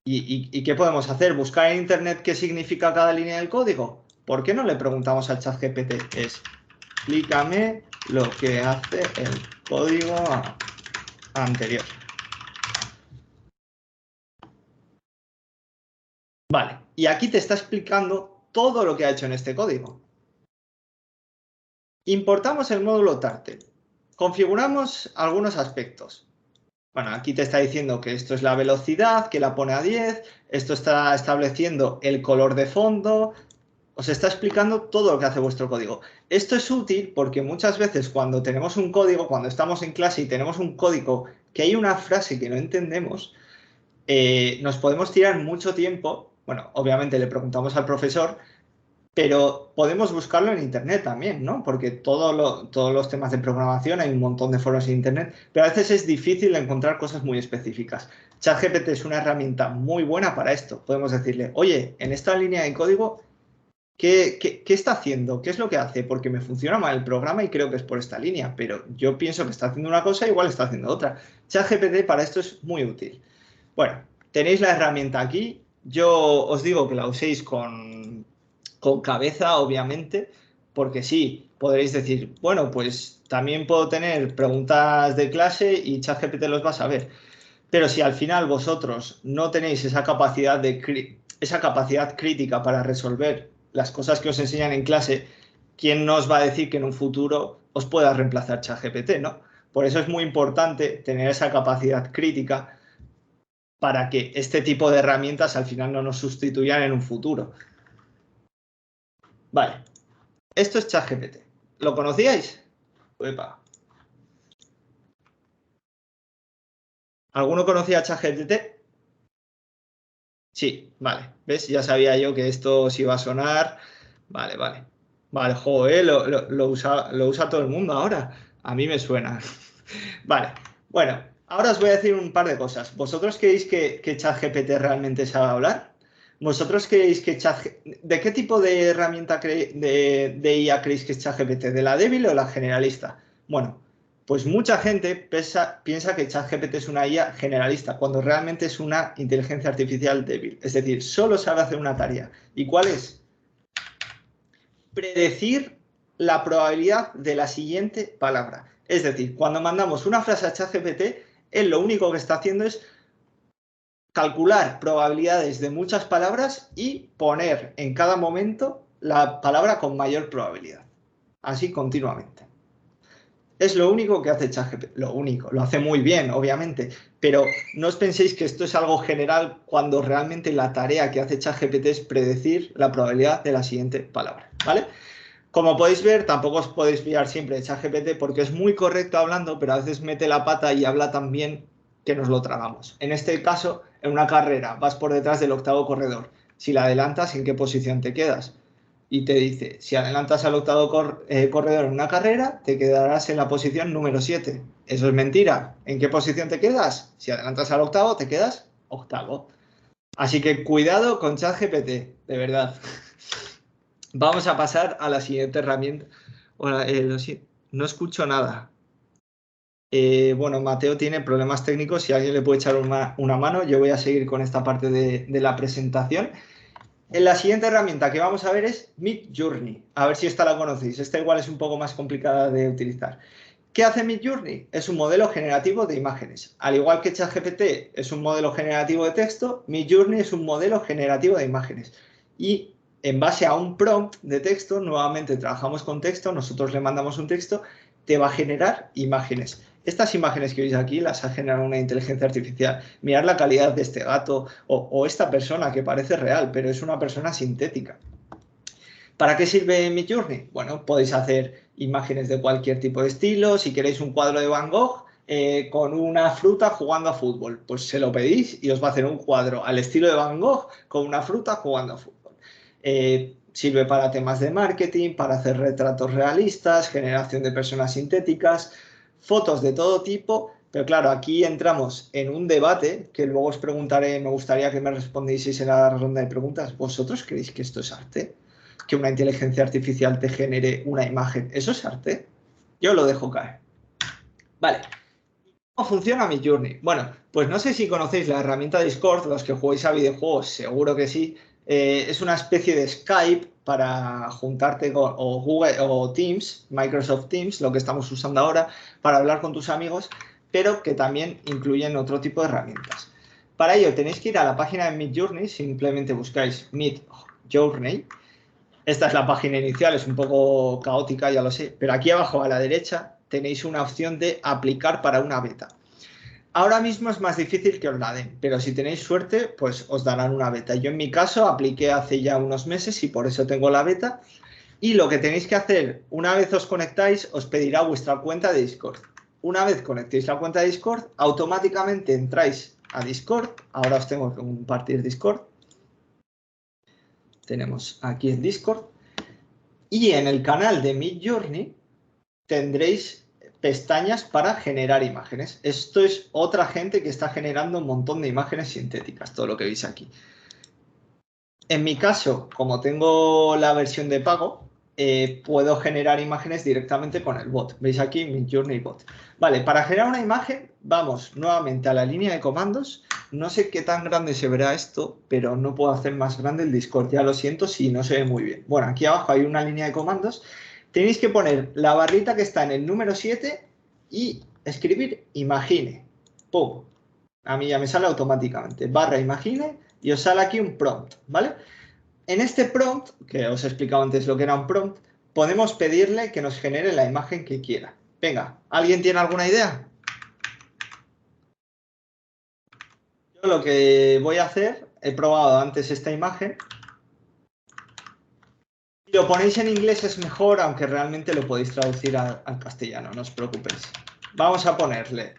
¿Y qué podemos hacer? ¿Buscar en internet qué significa cada línea del código? ¿Por qué no le preguntamos al ChatGPT? Explícame lo que hace el código anterior. Vale, y aquí te está explicando todo lo que ha hecho en este código. Importamos el módulo Turtle. Configuramos algunos aspectos. Bueno, aquí te está diciendo que esto es la velocidad, que la pone a 10. Esto está estableciendo el color de fondo. Os está explicando todo lo que hace vuestro código. Esto es útil porque muchas veces cuando tenemos un código, cuando estamos en clase y tenemos un código que hay una frase que no entendemos, nos podemos tirar mucho tiempo. Bueno, obviamente le preguntamos al profesor, pero podemos buscarlo en internet también, ¿no? Porque todos los temas de programación hay un montón de foros en internet, pero a veces es difícil encontrar cosas muy específicas. ChatGPT es una herramienta muy buena para esto. Podemos decirle, oye, en esta línea de código, ¿qué está haciendo? ¿Qué es lo que hace? Porque me funciona mal el programa y creo que es por esta línea, pero yo pienso que está haciendo una cosa, igual está haciendo otra. ChatGPT para esto es muy útil. Bueno, tenéis la herramienta aquí. Yo os digo que la uséis con cabeza, obviamente, porque sí, podréis decir, bueno, pues también puedo tener preguntas de clase y ChatGPT los va a saber. Pero si al final vosotros no tenéis esa capacidad crítica para resolver las cosas que os enseñan en clase, ¿quién nos va a decir que en un futuro os pueda reemplazar ChatGPT, ¿no? Por eso es muy importante tener esa capacidad crítica para que este tipo de herramientas al final no nos sustituyan en un futuro. Vale, esto es ChatGPT. ¿Lo conocíais? Uepa. ¿Alguno conocía ChatGPT? Sí, vale. ¿Ves? Ya sabía yo que esto os iba a sonar. Vale, vale. Vale, joder, lo usa todo el mundo ahora. A mí me suena. Vale, bueno, ahora os voy a decir un par de cosas. ¿Vosotros creéis que ChatGPT realmente sabe hablar? ¿Vosotros creéis que ¿De qué tipo de herramienta de IA creéis que es ChatGPT? ¿De la débil o la generalista? Bueno, pues mucha gente piensa que ChatGPT es una IA generalista, cuando realmente es una inteligencia artificial débil. Es decir, solo sabe hacer una tarea. ¿Y cuál es? Predecir la probabilidad de la siguiente palabra. Es decir, cuando mandamos una frase a ChatGPT, él lo único que está haciendo es calcular probabilidades de muchas palabras y poner en cada momento la palabra con mayor probabilidad. Así continuamente. Es lo único que hace ChatGPT. Lo único. Lo hace muy bien, obviamente. Pero no os penséis que esto es algo general cuando realmente la tarea que hace ChatGPT es predecir la probabilidad de la siguiente palabra. ¿Vale? Como podéis ver, tampoco os podéis fiar siempre de ChatGPT porque es muy correcto hablando, pero a veces mete la pata y habla tan bien que nos lo tragamos. En este caso, en una carrera, vas por detrás del octavo corredor. Si la adelantas, ¿en qué posición te quedas? Y te dice, si adelantas al octavo corredor en una carrera, te quedarás en la posición número 7. Eso es mentira. ¿En qué posición te quedas? Si adelantas al octavo, te quedas octavo. Así que cuidado con ChatGPT, de verdad. Vamos a pasar a la siguiente herramienta. No escucho nada. Bueno, Mateo tiene problemas técnicos. Si alguien le puede echar una mano, yo voy a seguir con esta parte de la presentación. La siguiente herramienta que vamos a ver es Midjourney. A ver si esta la conocéis. Esta igual es un poco más complicada de utilizar. ¿Qué hace Midjourney? Es un modelo generativo de imágenes. Al igual que ChatGPT es un modelo generativo de texto, Midjourney es un modelo generativo de imágenes. Y en base a un prompt de texto, nuevamente trabajamos con texto, nosotros le mandamos un texto, te va a generar imágenes. Estas imágenes que veis aquí las ha generado una inteligencia artificial. Mirad la calidad de este gato o esta persona que parece real, pero es una persona sintética. ¿Para qué sirve Midjourney? Bueno, podéis hacer imágenes de cualquier tipo de estilo. Si queréis un cuadro de Van Gogh con una fruta jugando a fútbol, pues se lo pedís y os va a hacer un cuadro al estilo de Van Gogh con una fruta jugando a fútbol. Sirve para temas de marketing, para hacer retratos realistas, generación de personas sintéticas, fotos de todo tipo. Pero claro, aquí entramos en un debate que luego os preguntaré, me gustaría que me respondieseis en la ronda de preguntas. ¿Vosotros creéis que esto es arte? ¿Que una inteligencia artificial te genere una imagen? ¿Eso es arte? Yo lo dejo caer. Vale. ¿Cómo funciona Midjourney? Bueno, pues no sé si conocéis la herramienta Discord, los que jugáis a videojuegos, seguro que sí. Es una especie de Skype para juntarte con o Google o Teams, Microsoft Teams, lo que estamos usando ahora, para hablar con tus amigos, pero que también incluyen otro tipo de herramientas. Para ello tenéis que ir a la página de Midjourney, simplemente buscáis Midjourney. Esta es la página inicial, es un poco caótica, ya lo sé, pero aquí abajo a la derecha tenéis una opción de aplicar para una beta. Ahora mismo es más difícil que os la den, pero si tenéis suerte, pues os darán una beta. Yo en mi caso apliqué hace ya unos meses y por eso tengo la beta. Y lo que tenéis que hacer, una vez os conectáis, os pedirá vuestra cuenta de Discord. Una vez conectéis la cuenta de Discord, automáticamente entráis a Discord. Ahora os tengo que compartir Discord. Tenemos aquí en Discord. Y en el canal de Midjourney tendréis pestañas para generar imágenes. Esto es otra gente que está generando un montón de imágenes sintéticas, todo lo que veis aquí. En mi caso, como tengo la versión de pago, puedo generar imágenes directamente con el bot. ¿Veis aquí? Midjourney Bot. Vale, para generar una imagen, vamos nuevamente a la línea de comandos. No sé qué tan grande se verá esto, pero no puedo hacer más grande el Discord. Ya lo siento si no se ve muy bien. Bueno, aquí abajo hay una línea de comandos. Tenéis que poner la barrita que está en el número 7 y escribir imagine. ¡Pum! A mí ya me sale automáticamente. Barra imagine y os sale aquí un prompt, ¿vale? En este prompt, que os he explicado antes lo que era un prompt, podemos pedirle que nos genere la imagen que quiera. Venga, ¿alguien tiene alguna idea? Yo lo que voy a hacer, he probado antes esta imagen. Si lo ponéis en inglés es mejor, aunque realmente lo podéis traducir al castellano, no os preocupéis. Vamos a ponerle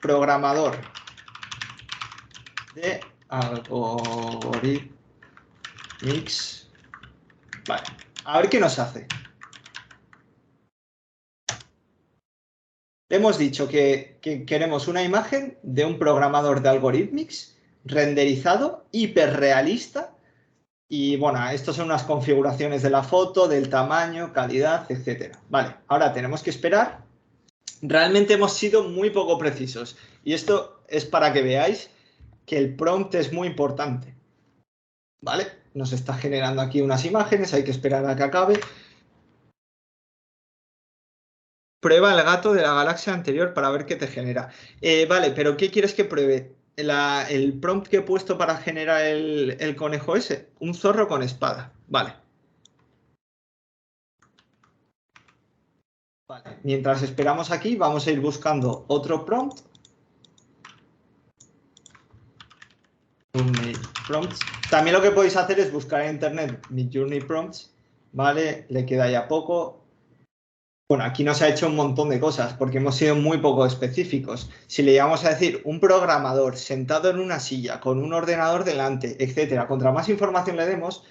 programador de algoritmix. Vale, a ver qué nos hace. Hemos dicho que queremos una imagen de un programador de algoritmix renderizado, hiperrealista. Y bueno, estas son unas configuraciones de la foto, del tamaño, calidad, etcétera. Vale, ahora tenemos que esperar. Realmente hemos sido muy poco precisos. Y esto es para que veáis que el prompt es muy importante. ¿Vale? Nos está generando aquí unas imágenes, hay que esperar a que acabe. Prueba el gato de la galaxia anterior para ver qué te genera. Vale, pero ¿qué quieres que pruebe? El prompt que he puesto para generar el conejo ese. Un zorro con espada. Vale. Vale. Mientras esperamos aquí, vamos a ir buscando otro prompt. Prompts. También lo que podéis hacer es buscar en internet Midjourney Prompts. Vale, le queda ya poco. Bueno, aquí nos ha hecho un montón de cosas porque hemos sido muy poco específicos. Si le íbamos a decir un programador sentado en una silla con un ordenador delante, etcétera, contra más información le demos,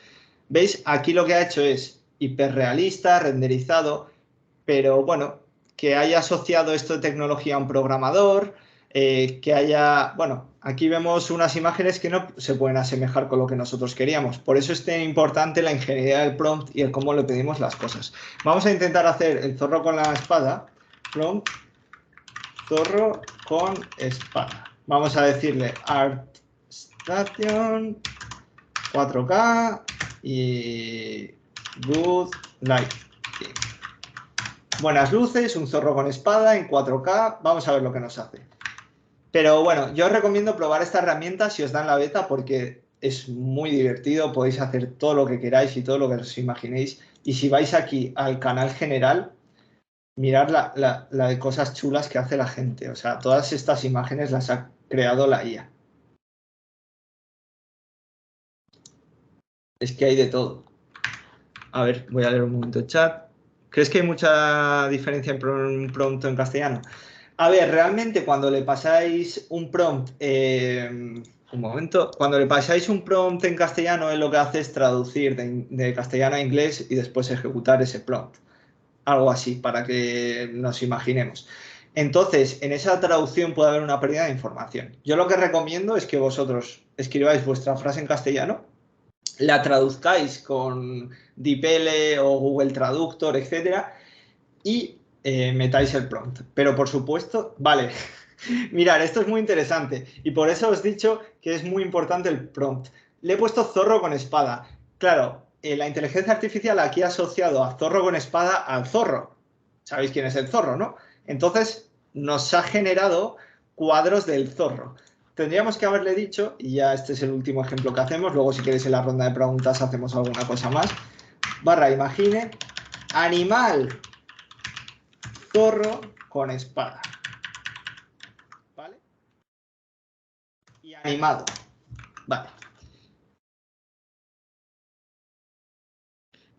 veis, aquí lo que ha hecho es hiperrealista, renderizado, pero bueno, que haya asociado esto de tecnología a un programador, que haya, bueno, aquí vemos unas imágenes que no se pueden asemejar con lo que nosotros queríamos. Por eso es tan importante la ingeniería del prompt y el cómo le pedimos las cosas. Vamos a intentar hacer el zorro con la espada. Prompt, zorro con espada. Vamos a decirle ArtStation 4K y Good Lighting. Buenas luces, un zorro con espada en 4K. Vamos a ver lo que nos hace. Pero bueno, yo os recomiendo probar esta herramienta si os dan la beta porque es muy divertido, podéis hacer todo lo que queráis y todo lo que os imaginéis. Y si vais aquí al canal general, mirad la de cosas chulas que hace la gente. O sea, todas estas imágenes las ha creado la IA. Es que hay de todo. A ver, voy a leer un momento el chat. ¿Crees que hay mucha diferencia en un prompt en castellano? A ver, realmente cuando le pasáis un prompt, un momento, cuando le pasáis un prompt en castellano, él lo que hace es traducir de castellano a inglés y después ejecutar ese prompt. Algo así, para que nos imaginemos. Entonces, en esa traducción puede haber una pérdida de información. Yo lo que recomiendo es que vosotros escribáis vuestra frase en castellano, la traduzcáis con DeepL o Google Traductor, etcétera, y metáis el prompt. Pero por supuesto, vale, mirad, esto es muy interesante y por eso os he dicho que es muy importante el prompt. Le he puesto zorro con espada. Claro, la inteligencia artificial aquí ha asociado a zorro con espada al zorro. ¿Sabéis quién es el zorro, no? Entonces nos ha generado cuadros del zorro. Tendríamos que haberle dicho, y ya este es el último ejemplo que hacemos, luego si queréis en la ronda de preguntas hacemos alguna cosa más. Barra imagine, animal, zorro con espada. ¿Vale? Y animado. Vale.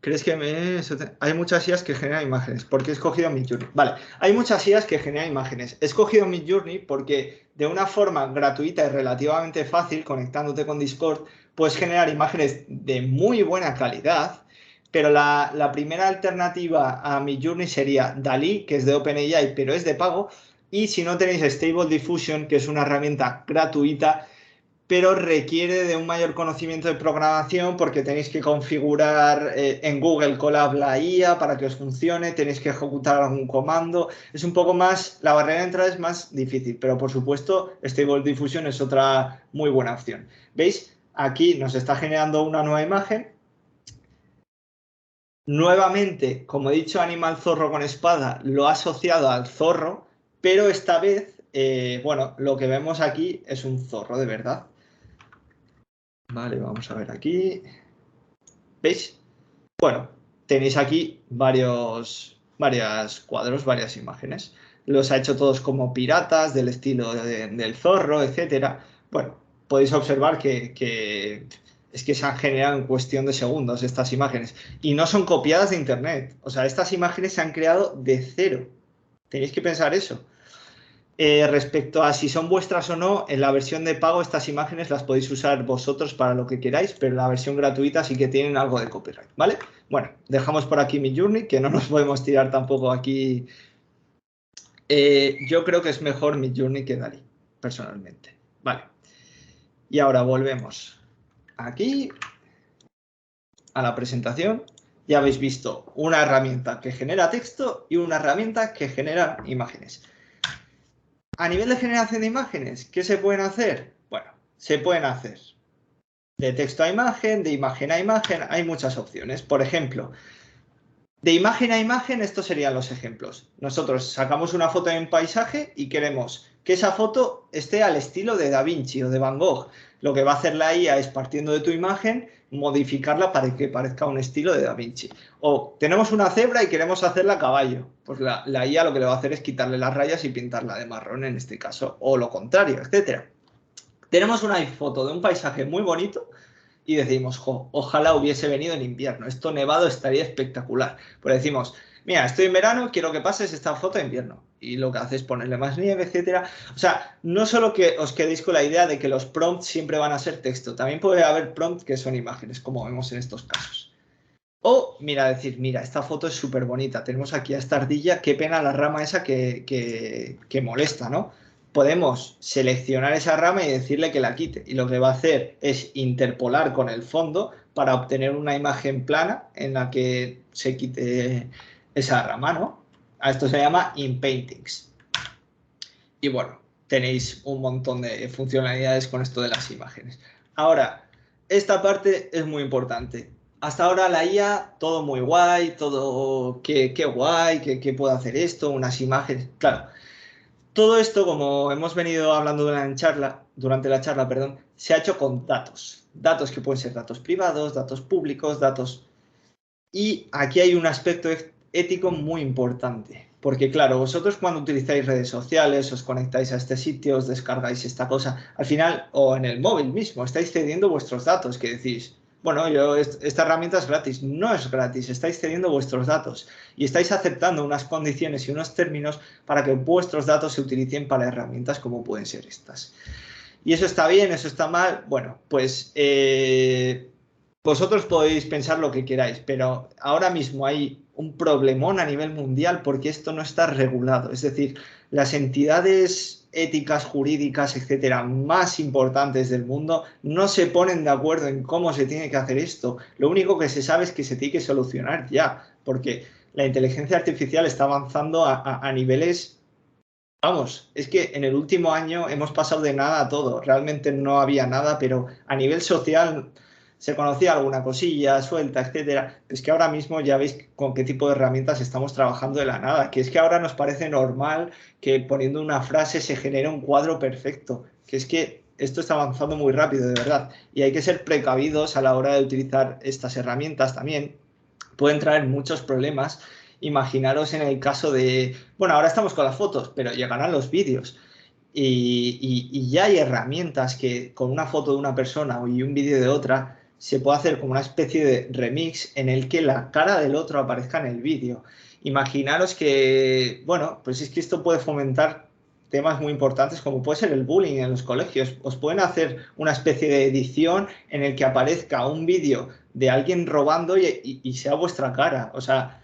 ¿Crees que hay muchas IAs que generan imágenes? ¿Por qué he escogido Midjourney? Vale, hay muchas IAs que generan imágenes. He escogido Midjourney porque de una forma gratuita y relativamente fácil, conectándote con Discord, puedes generar imágenes de muy buena calidad, pero la primera alternativa a Midjourney sería DALL-E, que es de OpenAI, pero es de pago, y si no tenéis Stable Diffusion, que es una herramienta gratuita, pero requiere de un mayor conocimiento de programación porque tenéis que configurar en Google Colab la IA para que os funcione, tenéis que ejecutar algún comando, es un poco más, la barrera de entrada es más difícil, pero por supuesto Stable Diffusion es otra muy buena opción. ¿Veis? Aquí nos está generando una nueva imagen. Nuevamente, como he dicho, animal zorro con espada lo ha asociado al zorro, pero esta vez, bueno, lo que vemos aquí es un zorro de verdad. Vale, vamos a ver aquí. ¿Veis? Bueno, tenéis aquí varios cuadros, varias imágenes. Los ha hecho todos como piratas, del estilo del zorro, etcétera. Bueno, podéis observar que es que se han generado en cuestión de segundos estas imágenes. Y no son copiadas de internet. O sea, estas imágenes se han creado de cero. Tenéis que pensar eso. Respecto a si son vuestras o no, en la versión de pago estas imágenes las podéis usar vosotros para lo que queráis, pero en la versión gratuita sí que tienen algo de copyright, ¿vale? Bueno, dejamos por aquí Midjourney, que no nos podemos tirar tampoco aquí. Yo creo que es mejor Midjourney que DALL-E, personalmente. Vale. Y ahora volvemos aquí a la presentación. Ya habéis visto una herramienta que genera texto y una herramienta que genera imágenes. A nivel de generación de imágenes, ¿qué se pueden hacer? Bueno, se pueden hacer de texto a imagen, de imagen a imagen, hay muchas opciones. Por ejemplo, de imagen a imagen, estos serían los ejemplos. Nosotros sacamos una foto de un paisaje y queremos que esa foto esté al estilo de Da Vinci o de Van Gogh. Lo que va a hacer la IA es, partiendo de tu imagen, modificarla para que parezca un estilo de Da Vinci. O tenemos una cebra y queremos hacerla a caballo. Pues la IA lo que le va a hacer es quitarle las rayas y pintarla de marrón en este caso. O lo contrario, etcétera. Tenemos una foto de un paisaje muy bonito y decimos, jo, ojalá hubiese venido en invierno, esto nevado estaría espectacular. Pues decimos, mira, estoy en verano, quiero que pases esta foto de invierno. Y lo que hace es ponerle más nieve, etcétera. O sea, no solo que os quedéis con la idea de que los prompts siempre van a ser texto, también puede haber prompts que son imágenes, como vemos en estos casos. O, mira, decir, mira, esta foto es súper bonita, tenemos aquí a esta ardilla, qué pena la rama esa que molesta, ¿no? Podemos seleccionar esa rama y decirle que la quite. Y lo que va a hacer es interpolar con el fondo para obtener una imagen plana en la que se quite esa rama, ¿no? A esto se llama inpaintings. Y bueno, tenéis un montón de funcionalidades con esto de las imágenes. Ahora, esta parte es muy importante. Hasta ahora la IA, todo muy guay, todo qué guay, que puedo hacer esto, unas imágenes. Claro, todo esto, como hemos venido hablando durante la charla, perdón, se ha hecho con datos. Datos que pueden ser datos privados, datos públicos, datos... Y aquí hay un aspecto ético muy importante. Porque claro, vosotros cuando utilizáis redes sociales, os conectáis a este sitio, os descargáis esta cosa, al final, o en el móvil mismo, estáis cediendo vuestros datos, que decís, bueno, esta herramienta es gratis. No es gratis, estáis cediendo vuestros datos y estáis aceptando unas condiciones y unos términos para que vuestros datos se utilicen para herramientas como pueden ser estas. Y eso está bien, eso está mal. Bueno, pues vosotros podéis pensar lo que queráis, pero ahora mismo hay un problemón a nivel mundial porque esto no está regulado. Es decir, las entidades éticas, jurídicas, etcétera, más importantes del mundo no se ponen de acuerdo en cómo se tiene que hacer esto. Lo único que se sabe es que se tiene que solucionar ya, porque la inteligencia artificial está avanzando a niveles. Vamos, es que en el último año hemos pasado de nada a todo. Realmente no había nada, pero a nivel social se conocía alguna cosilla suelta, etcétera. Es que ahora mismo ya veis con qué tipo de herramientas estamos trabajando de la nada. Que es que ahora nos parece normal que poniendo una frase se genere un cuadro perfecto. Que es que esto está avanzando muy rápido, de verdad. Y hay que ser precavidos a la hora de utilizar estas herramientas también. Pueden traer muchos problemas. Imaginaros en el caso de, bueno, ahora estamos con las fotos, pero llegarán los vídeos. Y ya hay herramientas que con una foto de una persona y un vídeo de otra se puede hacer como una especie de remix en el que la cara del otro aparezca en el vídeo. Imaginaros que, bueno, pues es que esto puede fomentar temas muy importantes como puede ser el bullying en los colegios. Os pueden hacer una especie de edición en el que aparezca un vídeo de alguien robando y sea vuestra cara. O sea,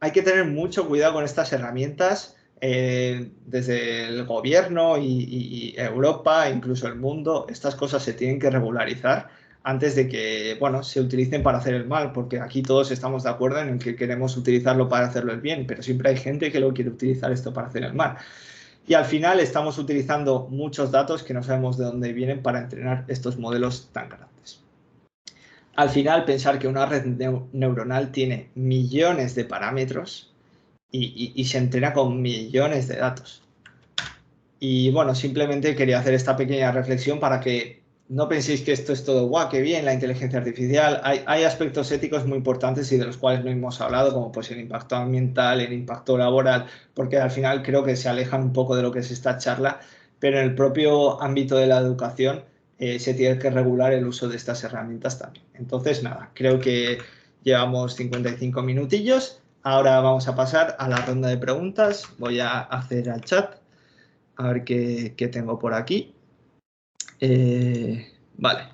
hay que tener mucho cuidado con estas herramientas desde el gobierno y Europa, incluso el mundo. Estas cosas se tienen que regularizar antes de que, bueno, se utilicen para hacer el mal, porque aquí todos estamos de acuerdo en que queremos utilizarlo para hacerlo el bien, pero siempre hay gente que lo quiere utilizar esto para hacer el mal. Y al final estamos utilizando muchos datos que no sabemos de dónde vienen para entrenar estos modelos tan grandes. Al final, pensar que una red neuronal tiene millones de parámetros y se entrena con millones de datos. Y bueno, simplemente quería hacer esta pequeña reflexión para que no penséis que esto es todo, guau, qué bien la inteligencia artificial. Hay aspectos éticos muy importantes y de los cuales no hemos hablado, como pues el impacto ambiental, el impacto laboral, porque al final creo que se alejan un poco de lo que es esta charla, pero en el propio ámbito de la educación se tiene que regular el uso de estas herramientas también. Entonces, nada, creo que llevamos 55 minutillos. Ahora vamos a pasar a la ronda de preguntas. Voy a acceder al chat. A ver qué tengo por aquí. Vale.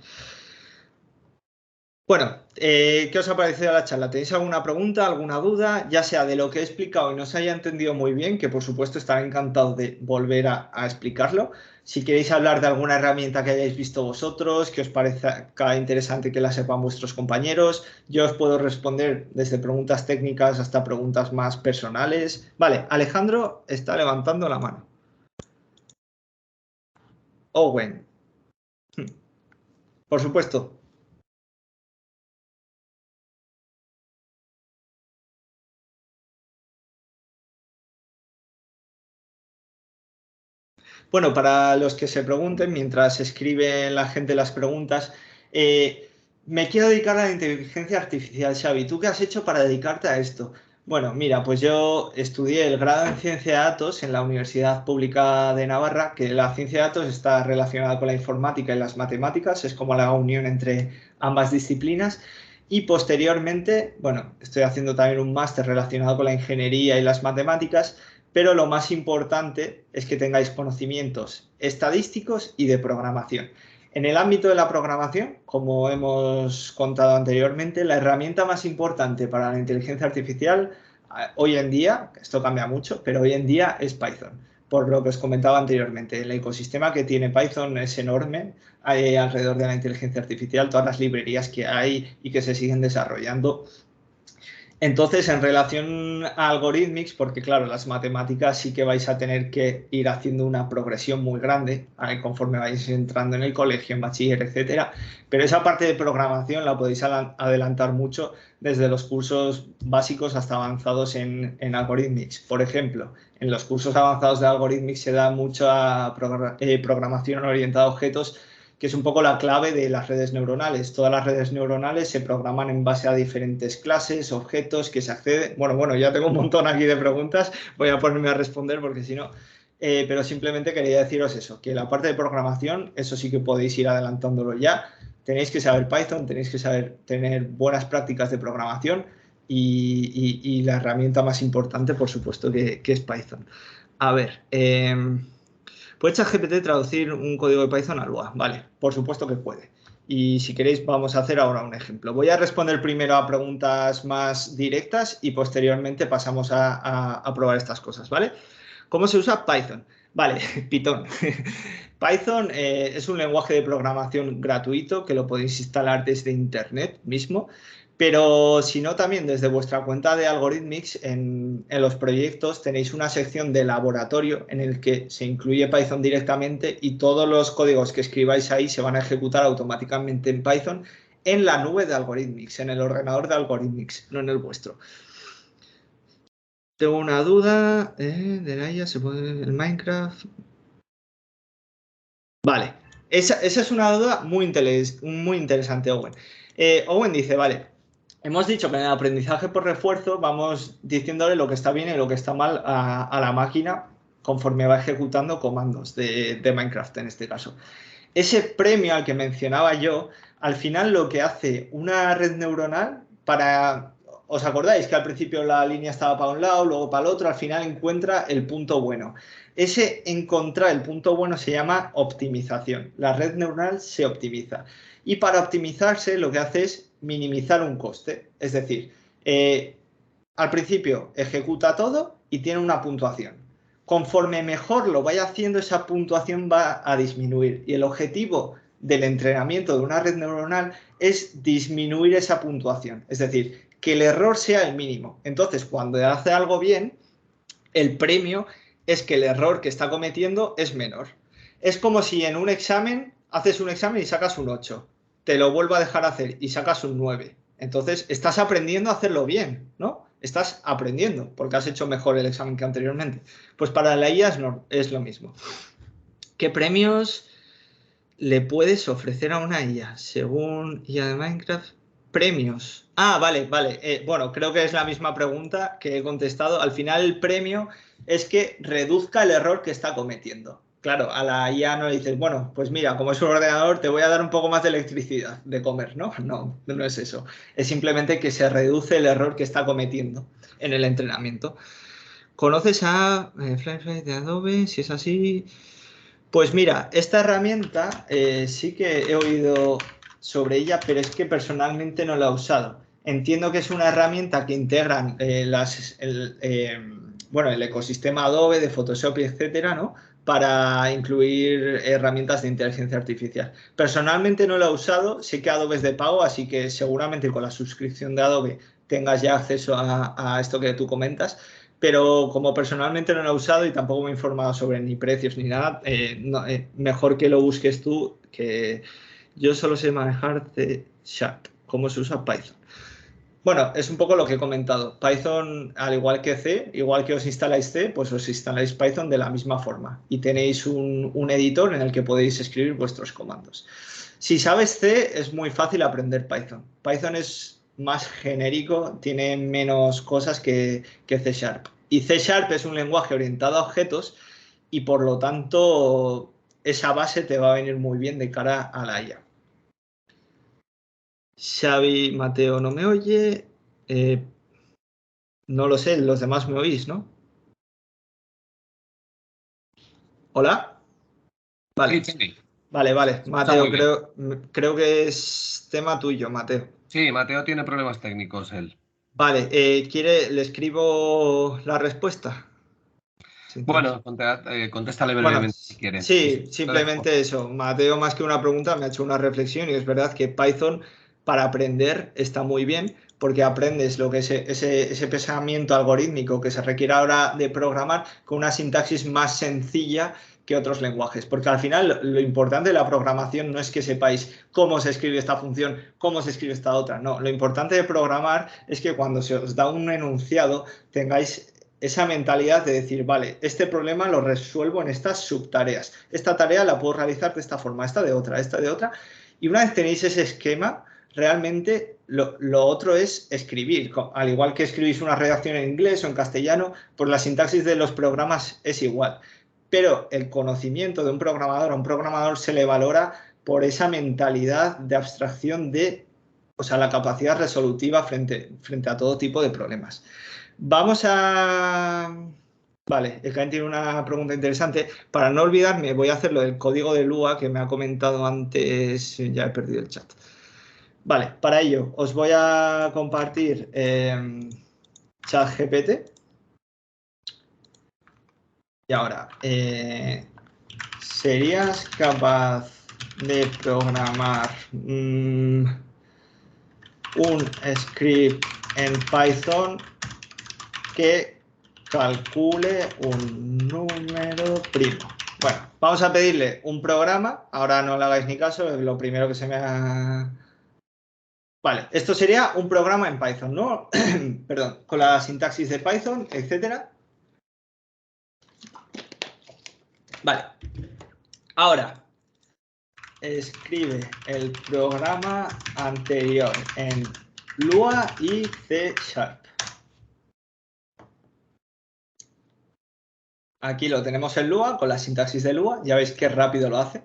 Bueno, ¿qué os ha parecido la charla? ¿Tenéis alguna pregunta, alguna duda? Ya sea de lo que he explicado y no se haya entendido muy bien, que por supuesto estaré encantado de volver a explicarlo. Si queréis hablar de alguna herramienta que hayáis visto vosotros, que os parezca interesante que la sepan vuestros compañeros, yo os puedo responder desde preguntas técnicas hasta preguntas más personales. Vale, Alejandro está levantando la mano. Owen. Por supuesto. Bueno, para los que se pregunten, mientras escribe la gente las preguntas, me quiero dedicar a la inteligencia artificial, Xavi. ¿Tú qué has hecho para dedicarte a esto? Bueno, mira, pues yo estudié el grado en ciencia de datos en la Universidad Pública de Navarra, que la ciencia de datos está relacionada con la informática y las matemáticas, es como la unión entre ambas disciplinas. Y posteriormente, bueno, estoy haciendo también un máster relacionado con la ingeniería y las matemáticas, pero lo más importante es que tengáis conocimientos estadísticos y de programación. En el ámbito de la programación, como hemos contado anteriormente, la herramienta más importante para la inteligencia artificial hoy en día, esto cambia mucho, pero hoy en día es Python. Por lo que os comentaba anteriormente, el ecosistema que tiene Python es enorme. Hay alrededor de la inteligencia artificial, todas las librerías que hay y que se siguen desarrollando. Entonces, en relación a algorithmics, porque claro, las matemáticas sí que vais a tener que ir haciendo una progresión muy grande conforme vais entrando en el colegio, en bachiller, etcétera. Pero esa parte de programación la podéis adelantar mucho desde los cursos básicos hasta avanzados en algorithmics. Por ejemplo, en los cursos avanzados de algorithmics se da mucha programación orientada a objetos, que es un poco la clave de las redes neuronales. Todas las redes neuronales se programan en base a diferentes clases, objetos que se accede. Bueno, ya tengo un montón aquí de preguntas, voy a ponerme a responder porque si no. Pero simplemente quería deciros eso, que la parte de programación, eso sí que podéis ir adelantándolo ya. tenéis que saber Python, tenéis que saber tener buenas prácticas de programación y la herramienta más importante, por supuesto, que es Python. A ver, ¿puede ChatGPT traducir un código de Python a Lua? Vale, por supuesto que puede. Y si queréis, vamos a hacer ahora un ejemplo. Voy a responder primero a preguntas más directas y posteriormente pasamos a probar estas cosas, ¿vale? ¿Cómo se usa Python? Vale, Python. Python es un lenguaje de programación gratuito que lo podéis instalar desde Internet mismo, pero si no, también desde vuestra cuenta de Algorithmics en los proyectos tenéis una sección de laboratorio en el que se incluye Python directamente y todos los códigos que escribáis ahí se van a ejecutar automáticamente en Python en la nube de Algorithmics, en el ordenador de Algorithmics, no en el vuestro. Tengo una duda de Laia, ¿se puede el Minecraft? Vale, esa es una duda muy interesante, Owen. Owen dice, vale, hemos dicho que en el aprendizaje por refuerzo vamos diciéndole lo que está bien y lo que está mal a la máquina conforme va ejecutando comandos de Minecraft en este caso. Ese premio al que mencionaba yo, al final lo que hace una red neuronal para... ¿Os acordáis que al principio la línea estaba para un lado, luego para el otro? Al final encuentra el punto bueno. Ese encontrar el punto bueno se llama optimización. La red neuronal se optimiza. Y para optimizarse lo que hace es minimizar un coste. Es decir, al principio ejecuta todo y tiene una puntuación. Conforme mejor lo vaya haciendo, esa puntuación va a disminuir. Y el objetivo del entrenamiento de una red neuronal es disminuir esa puntuación. Es decir, que el error sea el mínimo. Entonces, cuando hace algo bien, el premio es que el error que está cometiendo es menor. Es como si en un examen haces un examen y sacas un 8. Te lo vuelvo a dejar hacer y sacas un 9. Entonces, estás aprendiendo a hacerlo bien, ¿no? Estás aprendiendo porque has hecho mejor el examen que anteriormente. Pues para la IA es lo mismo. ¿Qué premios le puedes ofrecer a una IA? Según IA de Minecraft, premios. Ah, vale. Bueno, creo que es la misma pregunta que he contestado. Al final el premio es que reduzca el error que está cometiendo. Claro, a la IA no le dices, bueno, pues mira, como es un ordenador, te voy a dar un poco más de electricidad de comer, ¿no? No es eso. Es simplemente que se reduce el error que está cometiendo en el entrenamiento. ¿Conoces a Flyfly de Adobe? Si es así... Pues mira, esta herramienta sí que he oído sobre ella, pero es que personalmente no la he usado. Entiendo que es una herramienta que integran el ecosistema Adobe de Photoshop y etcétera, ¿no? Para incluir herramientas de inteligencia artificial. Personalmente no la he usado, sé que Adobe es de pago, así que seguramente con la suscripción de Adobe tengas ya acceso a esto que tú comentas. Pero como personalmente no lo he usado y tampoco me he informado sobre ni precios ni nada, mejor que lo busques tú, que yo solo sé manejar C#, cómo se usa Python. Bueno, es un poco lo que he comentado. Python, al igual que C, igual que os instaláis C, pues os instaláis Python de la misma forma. Y tenéis un editor en el que podéis escribir vuestros comandos. Si sabes C, es muy fácil aprender Python. Python es más genérico, tiene menos cosas que C#. Y C# es un lenguaje orientado a objetos y por lo tanto esa base te va a venir muy bien de cara a la IA. Xavi, Mateo no me oye. No lo sé, los demás me oís, ¿no? ¿Hola? Vale. Sí. Vale. Mateo, creo que es tema tuyo, Mateo. Sí, Mateo tiene problemas técnicos él. Vale, ¿le escribo la respuesta? Bueno, contéstale brevemente si quieres. Sí, simplemente eso. Mateo, más que una pregunta, me ha hecho una reflexión y es verdad que Python para aprender está muy bien porque aprendes lo que es ese pensamiento algorítmico que se requiere ahora de programar con una sintaxis más sencilla que otros lenguajes. Porque al final lo importante de la programación no es que sepáis cómo se escribe esta función, cómo se escribe esta otra. No, lo importante de programar es que cuando se os da un enunciado tengáis esa mentalidad de decir, vale, este problema lo resuelvo en estas subtareas. Esta tarea la puedo realizar de esta forma, esta de otra. Y una vez tenéis ese esquema, realmente lo otro es escribir. Al igual que escribís una redacción en inglés o en castellano, pues la sintaxis de los programas es igual. Pero el conocimiento de un programador, a un programador se le valora por esa mentalidad de abstracción o sea, la capacidad resolutiva frente a todo tipo de problemas. Vamos a... Vale, Ekain tiene una pregunta interesante. Para no olvidarme, voy a hacer lo del código de Lua que me ha comentado antes. Ya he perdido el chat. Vale, para ello os voy a compartir ChatGPT. Y ahora, ¿serías capaz de programar un script en Python que calcule un número primo? Bueno, vamos a pedirle un programa. Ahora no le hagáis ni caso, es lo primero que se me ha... Vale, esto sería un programa en Python, ¿no? Perdón, con la sintaxis de Python, etcétera. Vale. Ahora, escribe el programa anterior en Lua y C#. Aquí lo tenemos en Lua, con la sintaxis de Lua. Ya veis qué rápido lo hace.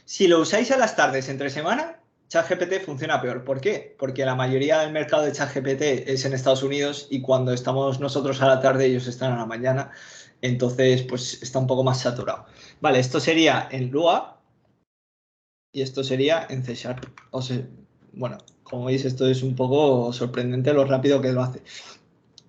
Si lo usáis a las tardes entre semana, ChatGPT funciona peor. ¿Por qué? Porque la mayoría del mercado de ChatGPT es en Estados Unidos y cuando estamos nosotros a la tarde, ellos están a la mañana. Entonces, pues está un poco más saturado. Vale, esto sería en Lua y esto sería en C#. O sea, bueno, como veis, esto es un poco sorprendente lo rápido que lo hace.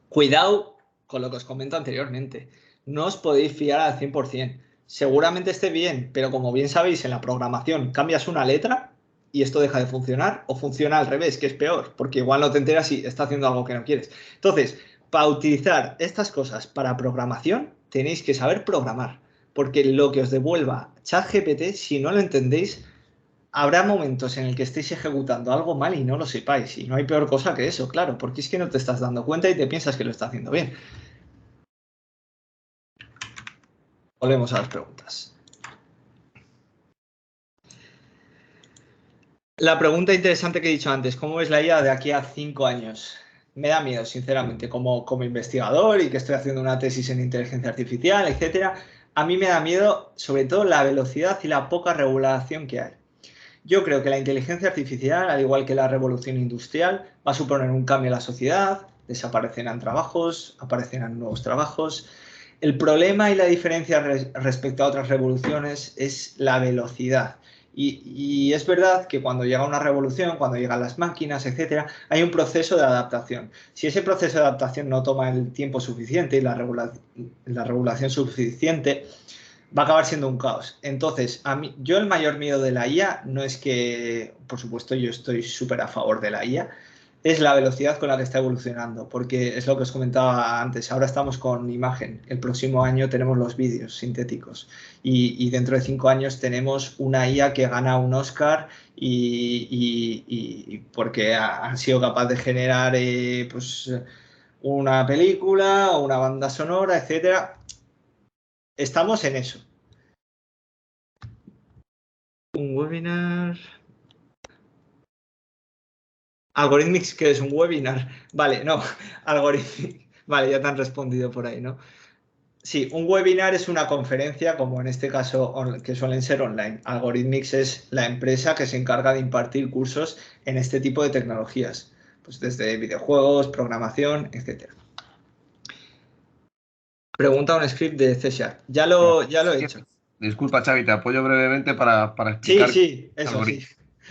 Cuidado con lo que os comento anteriormente. No os podéis fiar al 100%. Seguramente esté bien, pero como bien sabéis, en la programación cambias una letra y esto deja de funcionar, o funciona al revés, que es peor, porque igual no te enteras y está haciendo algo que no quieres. Entonces, para utilizar estas cosas para programación, tenéis que saber programar, porque lo que os devuelva ChatGPT, si no lo entendéis, habrá momentos en el que estéis ejecutando algo mal y no lo sepáis, y no hay peor cosa que eso, claro, porque es que no te estás dando cuenta y te piensas que lo está haciendo bien. Volvemos a las preguntas. La pregunta interesante que he dicho antes, ¿cómo ves la IA de aquí a 5 años? Me da miedo, sinceramente, como investigador y que estoy haciendo una tesis en inteligencia artificial, etcétera. A mí me da miedo, sobre todo, la velocidad y la poca regulación que hay. Yo creo que la inteligencia artificial, al igual que la revolución industrial, va a suponer un cambio en la sociedad, desaparecerán trabajos, aparecerán nuevos trabajos. El problema y la diferencia respecto a otras revoluciones es la velocidad. Y es verdad que cuando llega una revolución, cuando llegan las máquinas, etcétera, hay un proceso de adaptación. Si ese proceso de adaptación no toma el tiempo suficiente y la regulación suficiente, va a acabar siendo un caos. Entonces, yo el mayor miedo de la IA no es que, por supuesto, yo estoy súper a favor de la IA, es la velocidad con la que está evolucionando, porque es lo que os comentaba antes, ahora estamos con imagen, el próximo año tenemos los vídeos sintéticos y dentro de 5 años tenemos una IA que gana un Oscar y porque han sido capaz de generar pues, una película o una banda sonora, etcétera. Estamos en eso. Un webinar. Algorithmics, que es un webinar. Vale, no. Algorithmics. Vale, ya te han respondido por ahí, ¿no? Sí, un webinar es una conferencia, como en este caso, que suelen ser online. Algorithmics es la empresa que se encarga de impartir cursos en este tipo de tecnologías. Pues desde videojuegos, programación, etcétera. Pregunta un script de C#. Ya lo he hecho. Disculpa, Xavi, te apoyo brevemente para explicar. Sí, eso sí.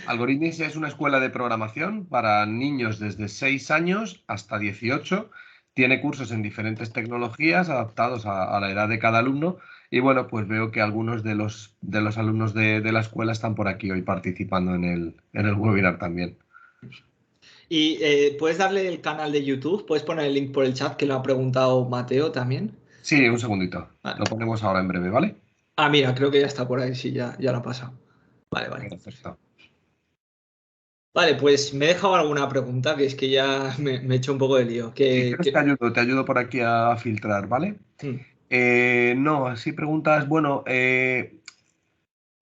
Algorithmics es una escuela de programación para niños desde 6 años hasta 18. Tiene cursos en diferentes tecnologías adaptados a la edad de cada alumno. Y bueno, pues veo que algunos de los alumnos de la escuela están por aquí hoy participando en el webinar también. Y ¿puedes darle el canal de YouTube? ¿Puedes poner el link por el chat que lo ha preguntado Mateo también? Sí, un segundito. Vale. Lo ponemos ahora en breve, ¿vale? Ah, mira, creo que ya está por ahí, sí, ya lo ha pasado. Vale. Perfecto. Vale, pues me he dejado alguna pregunta, que es que ya me he hecho un poco de lío. Te ayudo por aquí a filtrar, ¿vale? No, así preguntas, bueno,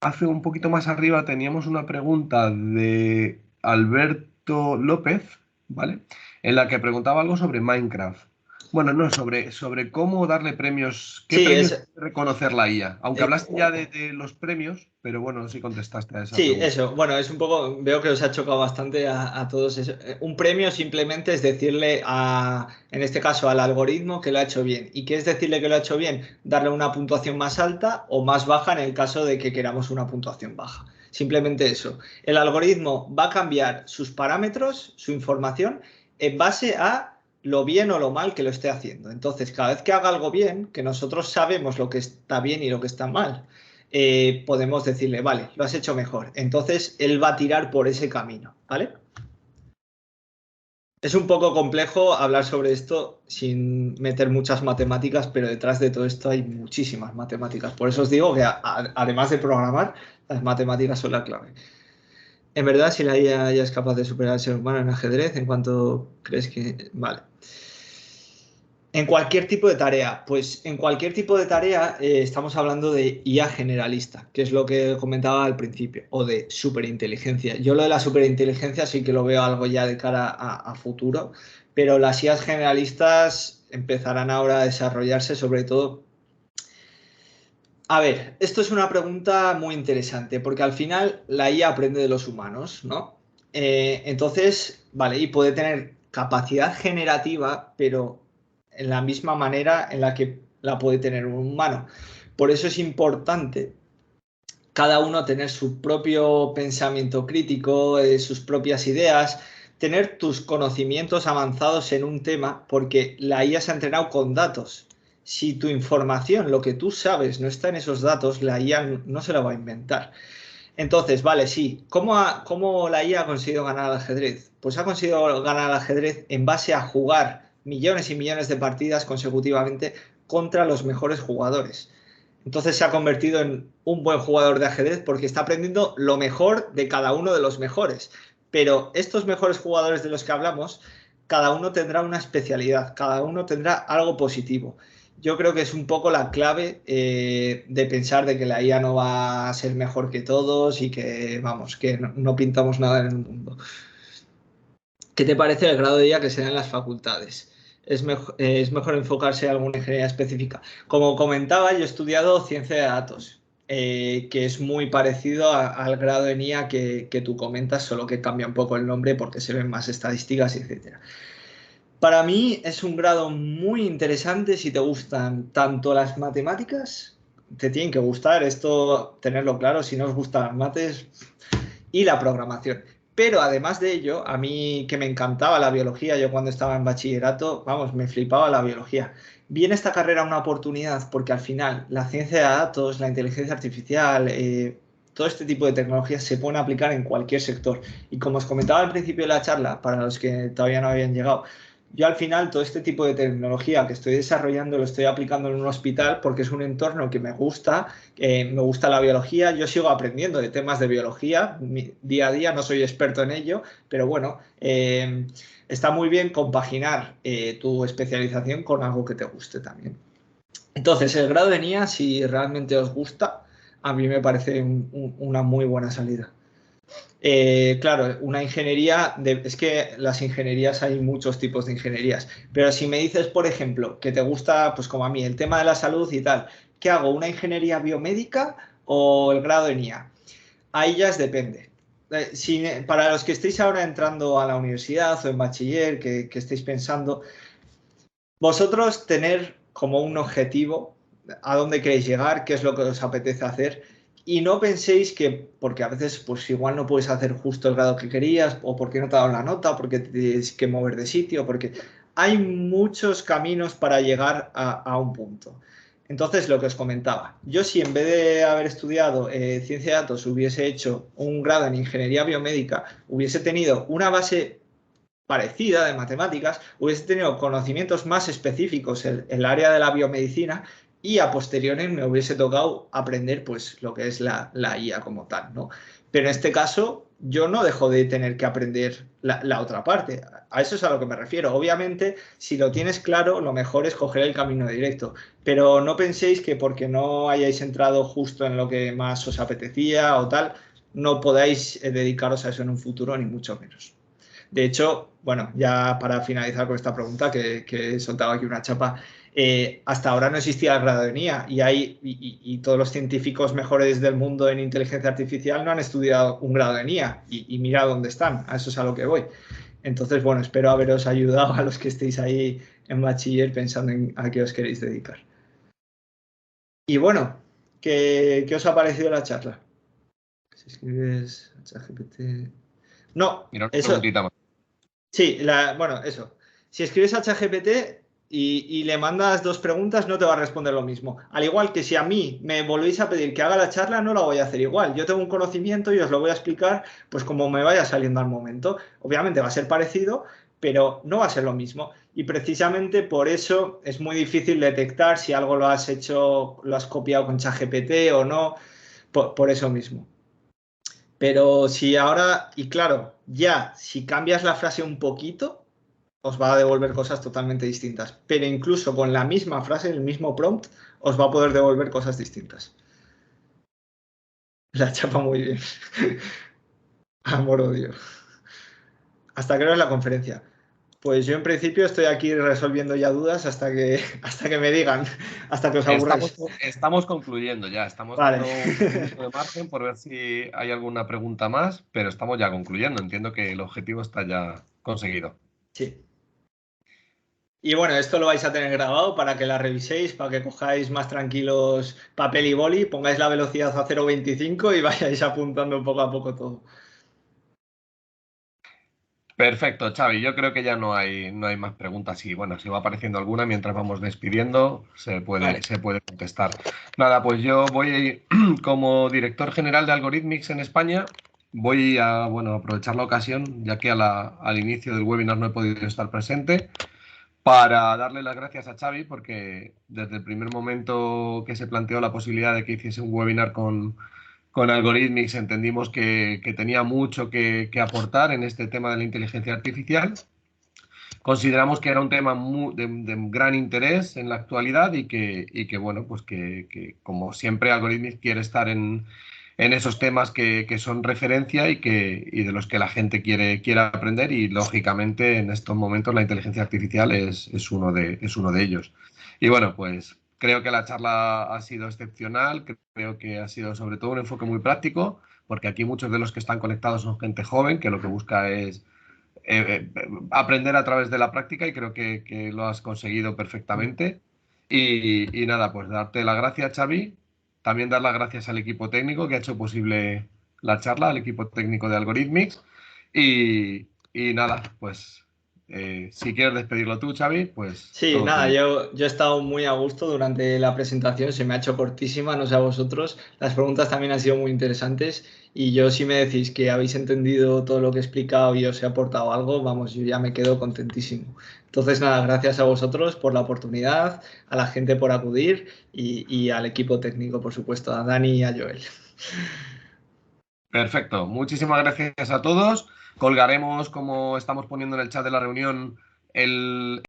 hace un poquito más arriba teníamos una pregunta de Alberto López, ¿vale? En la que preguntaba algo sobre Minecraft. Bueno, no, sobre cómo darle premios, qué Sí, premios debe reconocer la IA. Aunque eh, hablaste ya de los premios, pero bueno, no sé si contestaste a esa sí, pregunta. eso. Bueno, es un poco, veo que os ha chocado bastante a todos eso. Un premio simplemente es decirle en este caso, al algoritmo que lo ha hecho bien. ¿Y qué es decirle que lo ha hecho bien? Darle una puntuación más alta o más baja en el caso de que queramos una puntuación baja. Simplemente eso. El algoritmo va a cambiar sus parámetros, su información, en base a lo bien o lo mal que lo esté haciendo. Entonces, cada vez que haga algo bien, que nosotros sabemos lo que está bien y lo que está mal, podemos decirle, vale, lo has hecho mejor. Entonces, él va a tirar por ese camino, ¿vale? Es un poco complejo hablar sobre esto sin meter muchas matemáticas, pero detrás de todo esto hay muchísimas matemáticas. Por eso os digo que además de programar, las matemáticas son la clave. En verdad, si la IA ya es capaz de superar al ser humano en ajedrez, ¿en cuanto crees que...? Vale. En cualquier tipo de tarea, pues en cualquier tipo de tarea estamos hablando de IA generalista, que es lo que comentaba al principio, o de superinteligencia. Yo lo de la superinteligencia sí que lo veo algo ya de cara a futuro, pero las IAs generalistas empezarán ahora a desarrollarse sobre todo. A ver, esto es una pregunta muy interesante, porque al final la IA aprende de los humanos, ¿no? Entonces, vale, y puede tener capacidad generativa, pero en la misma manera en la que la puede tener un humano. Por eso es importante cada uno tener su propio pensamiento crítico, sus propias ideas, tener tus conocimientos avanzados en un tema, porque la IA se ha entrenado con datos. Si tu información, lo que tú sabes, no está en esos datos, la IA no se la va a inventar. Entonces, vale, sí. ¿Cómo la IA ha conseguido ganar al ajedrez? Pues ha conseguido ganar al ajedrez en base a jugar millones y millones de partidas consecutivamente contra los mejores jugadores. Entonces se ha convertido en un buen jugador de ajedrez porque está aprendiendo lo mejor de cada uno de los mejores. Pero estos mejores jugadores de los que hablamos, cada uno tendrá una especialidad, cada uno tendrá algo positivo. Yo creo que es un poco la clave de pensar de que la IA no va a ser mejor que todos y que, vamos, que no pintamos nada en el mundo. ¿Qué te parece el grado de IA que se da en las facultades? Es mejor enfocarse en alguna ingeniería específica. Como comentaba, yo he estudiado ciencia de datos, que es muy parecido al grado en IA que tú comentas, solo que cambia un poco el nombre porque se ven más estadísticas, etc. Para mí es un grado muy interesante si te gustan tanto las matemáticas, te tienen que gustar, esto tenerlo claro, si no os gustan las mates, y la programación. Pero además de ello, a mí que me encantaba la biología, yo cuando estaba en bachillerato, vamos, me flipaba la biología. Vi en esta carrera una oportunidad porque al final la ciencia de datos, la inteligencia artificial, todo este tipo de tecnologías se pueden aplicar en cualquier sector. Y como os comentaba al principio de la charla, para los que todavía no habían llegado, yo al final todo este tipo de tecnología que estoy desarrollando lo estoy aplicando en un hospital porque es un entorno que me gusta la biología, yo sigo aprendiendo de temas de biología, día a día no soy experto en ello, pero bueno, está muy bien compaginar tu especialización con algo que te guste también. Entonces, el grado de NIA, si realmente os gusta, a mí me parece una muy buena salida. Claro, una ingeniería, es que las ingenierías hay muchos tipos de ingenierías, pero si me dices, por ejemplo, que te gusta, pues como a mí, el tema de la salud y tal, ¿qué hago? ¿Una ingeniería biomédica o el grado en IA? Ahí ya depende. Para los que estéis ahora entrando a la universidad o en bachiller, que estéis pensando, vosotros tener como un objetivo a dónde queréis llegar, qué es lo que os apetece hacer y no penséis que, porque a veces pues igual no puedes hacer justo el grado que querías o porque no te ha dado la nota, porque te tienes que mover de sitio, porque hay muchos caminos para llegar a un punto. Entonces, lo que os comentaba, yo si en vez de haber estudiado ciencia de datos hubiese hecho un grado en ingeniería biomédica, hubiese tenido una base parecida de matemáticas, hubiese tenido conocimientos más específicos en el área de la biomedicina y a posteriori me hubiese tocado aprender pues lo que es la IA como tal, ¿no? Pero en este caso yo no dejo de tener que aprender la otra parte. A eso es a lo que me refiero. Obviamente, si lo tienes claro, lo mejor es coger el camino directo. Pero no penséis que porque no hayáis entrado justo en lo que más os apetecía o tal, no podáis dedicaros a eso en un futuro, ni mucho menos. De hecho, bueno, ya para finalizar con esta pregunta, que he soltado aquí una chapa, hasta ahora no existía el grado de IA y todos los científicos mejores del mundo en inteligencia artificial no han estudiado un grado de IA y mira dónde están, a eso es a lo que voy. Entonces, bueno, espero haberos ayudado a los que estéis ahí en bachiller pensando en a qué os queréis dedicar. Y bueno, ¿qué os ha parecido la charla? Si escribes ChatGPT... No, Mira, una eso... preguntita más. Sí, bueno, eso. Si escribes a ChatGPT y le mandas 2 preguntas, no te va a responder lo mismo. Al igual que si a mí me volvéis a pedir que haga la charla, no la voy a hacer igual. Yo tengo un conocimiento y os lo voy a explicar pues como me vaya saliendo al momento. Obviamente va a ser parecido, pero no va a ser lo mismo. Y precisamente por eso es muy difícil detectar si algo lo has hecho, lo has copiado con ChatGPT o no, por eso mismo. Pero si ahora, y claro, ya, si cambias la frase un poquito, os va a devolver cosas totalmente distintas. Pero incluso con la misma frase, el mismo prompt, os va a poder devolver cosas distintas. La chapa muy bien. Amor-odio. ¿Hasta qué hora es la conferencia? Pues yo en principio estoy aquí resolviendo ya dudas hasta que me digan, hasta que os aburráis. Estamos concluyendo ya, estamos Vale. dando un poquito de margen por ver si hay alguna pregunta más, pero estamos ya concluyendo. Entiendo que el objetivo está ya conseguido. Sí. Y bueno, esto lo vais a tener grabado para que la reviséis, para que cojáis más tranquilos papel y boli, pongáis la velocidad a 0,25 y vayáis apuntando poco a poco todo. Perfecto, Xavi. Yo creo que ya no hay más preguntas. Y bueno, si va apareciendo alguna mientras vamos despidiendo, Vale. se puede contestar. Nada, pues yo voy como director general de Algorithmics en España. Voy a aprovechar la ocasión, ya que al inicio del webinar no he podido estar presente, para darle las gracias a Xavi, porque desde el primer momento que se planteó la posibilidad de que hiciese un webinar con Algorithmics entendimos que tenía mucho que aportar en este tema de la inteligencia artificial. Consideramos que era un tema de gran interés en la actualidad y que bueno, pues que como siempre Algorithmics quiere estar en esos temas que son referencia y de los que la gente quiere aprender, y lógicamente en estos momentos la inteligencia artificial es uno de ellos. Y bueno, pues creo que la charla ha sido excepcional, creo que ha sido sobre todo un enfoque muy práctico, porque aquí muchos de los que están conectados son gente joven que lo que busca es aprender a través de la práctica, y creo que lo has conseguido perfectamente. Y nada, pues darte las gracias, Xavi. También dar las gracias al equipo técnico que ha hecho posible la charla, al equipo técnico de Algorithmics. Y nada, pues si quieres despedirlo tú, Xavi, pues Sí, todo nada, tuyo. yo he estado muy a gusto durante la presentación, se me ha hecho cortísima, no sé a vosotros. Las preguntas también han sido muy interesantes y yo si me decís que habéis entendido todo lo que he explicado y os he aportado algo, vamos, yo ya me quedo contentísimo. Entonces, nada, gracias a vosotros por la oportunidad, a la gente por acudir y al equipo técnico, por supuesto, a Dani y a Joel. Perfecto. Muchísimas gracias a todos. Colgaremos, como estamos poniendo en el chat de la reunión, el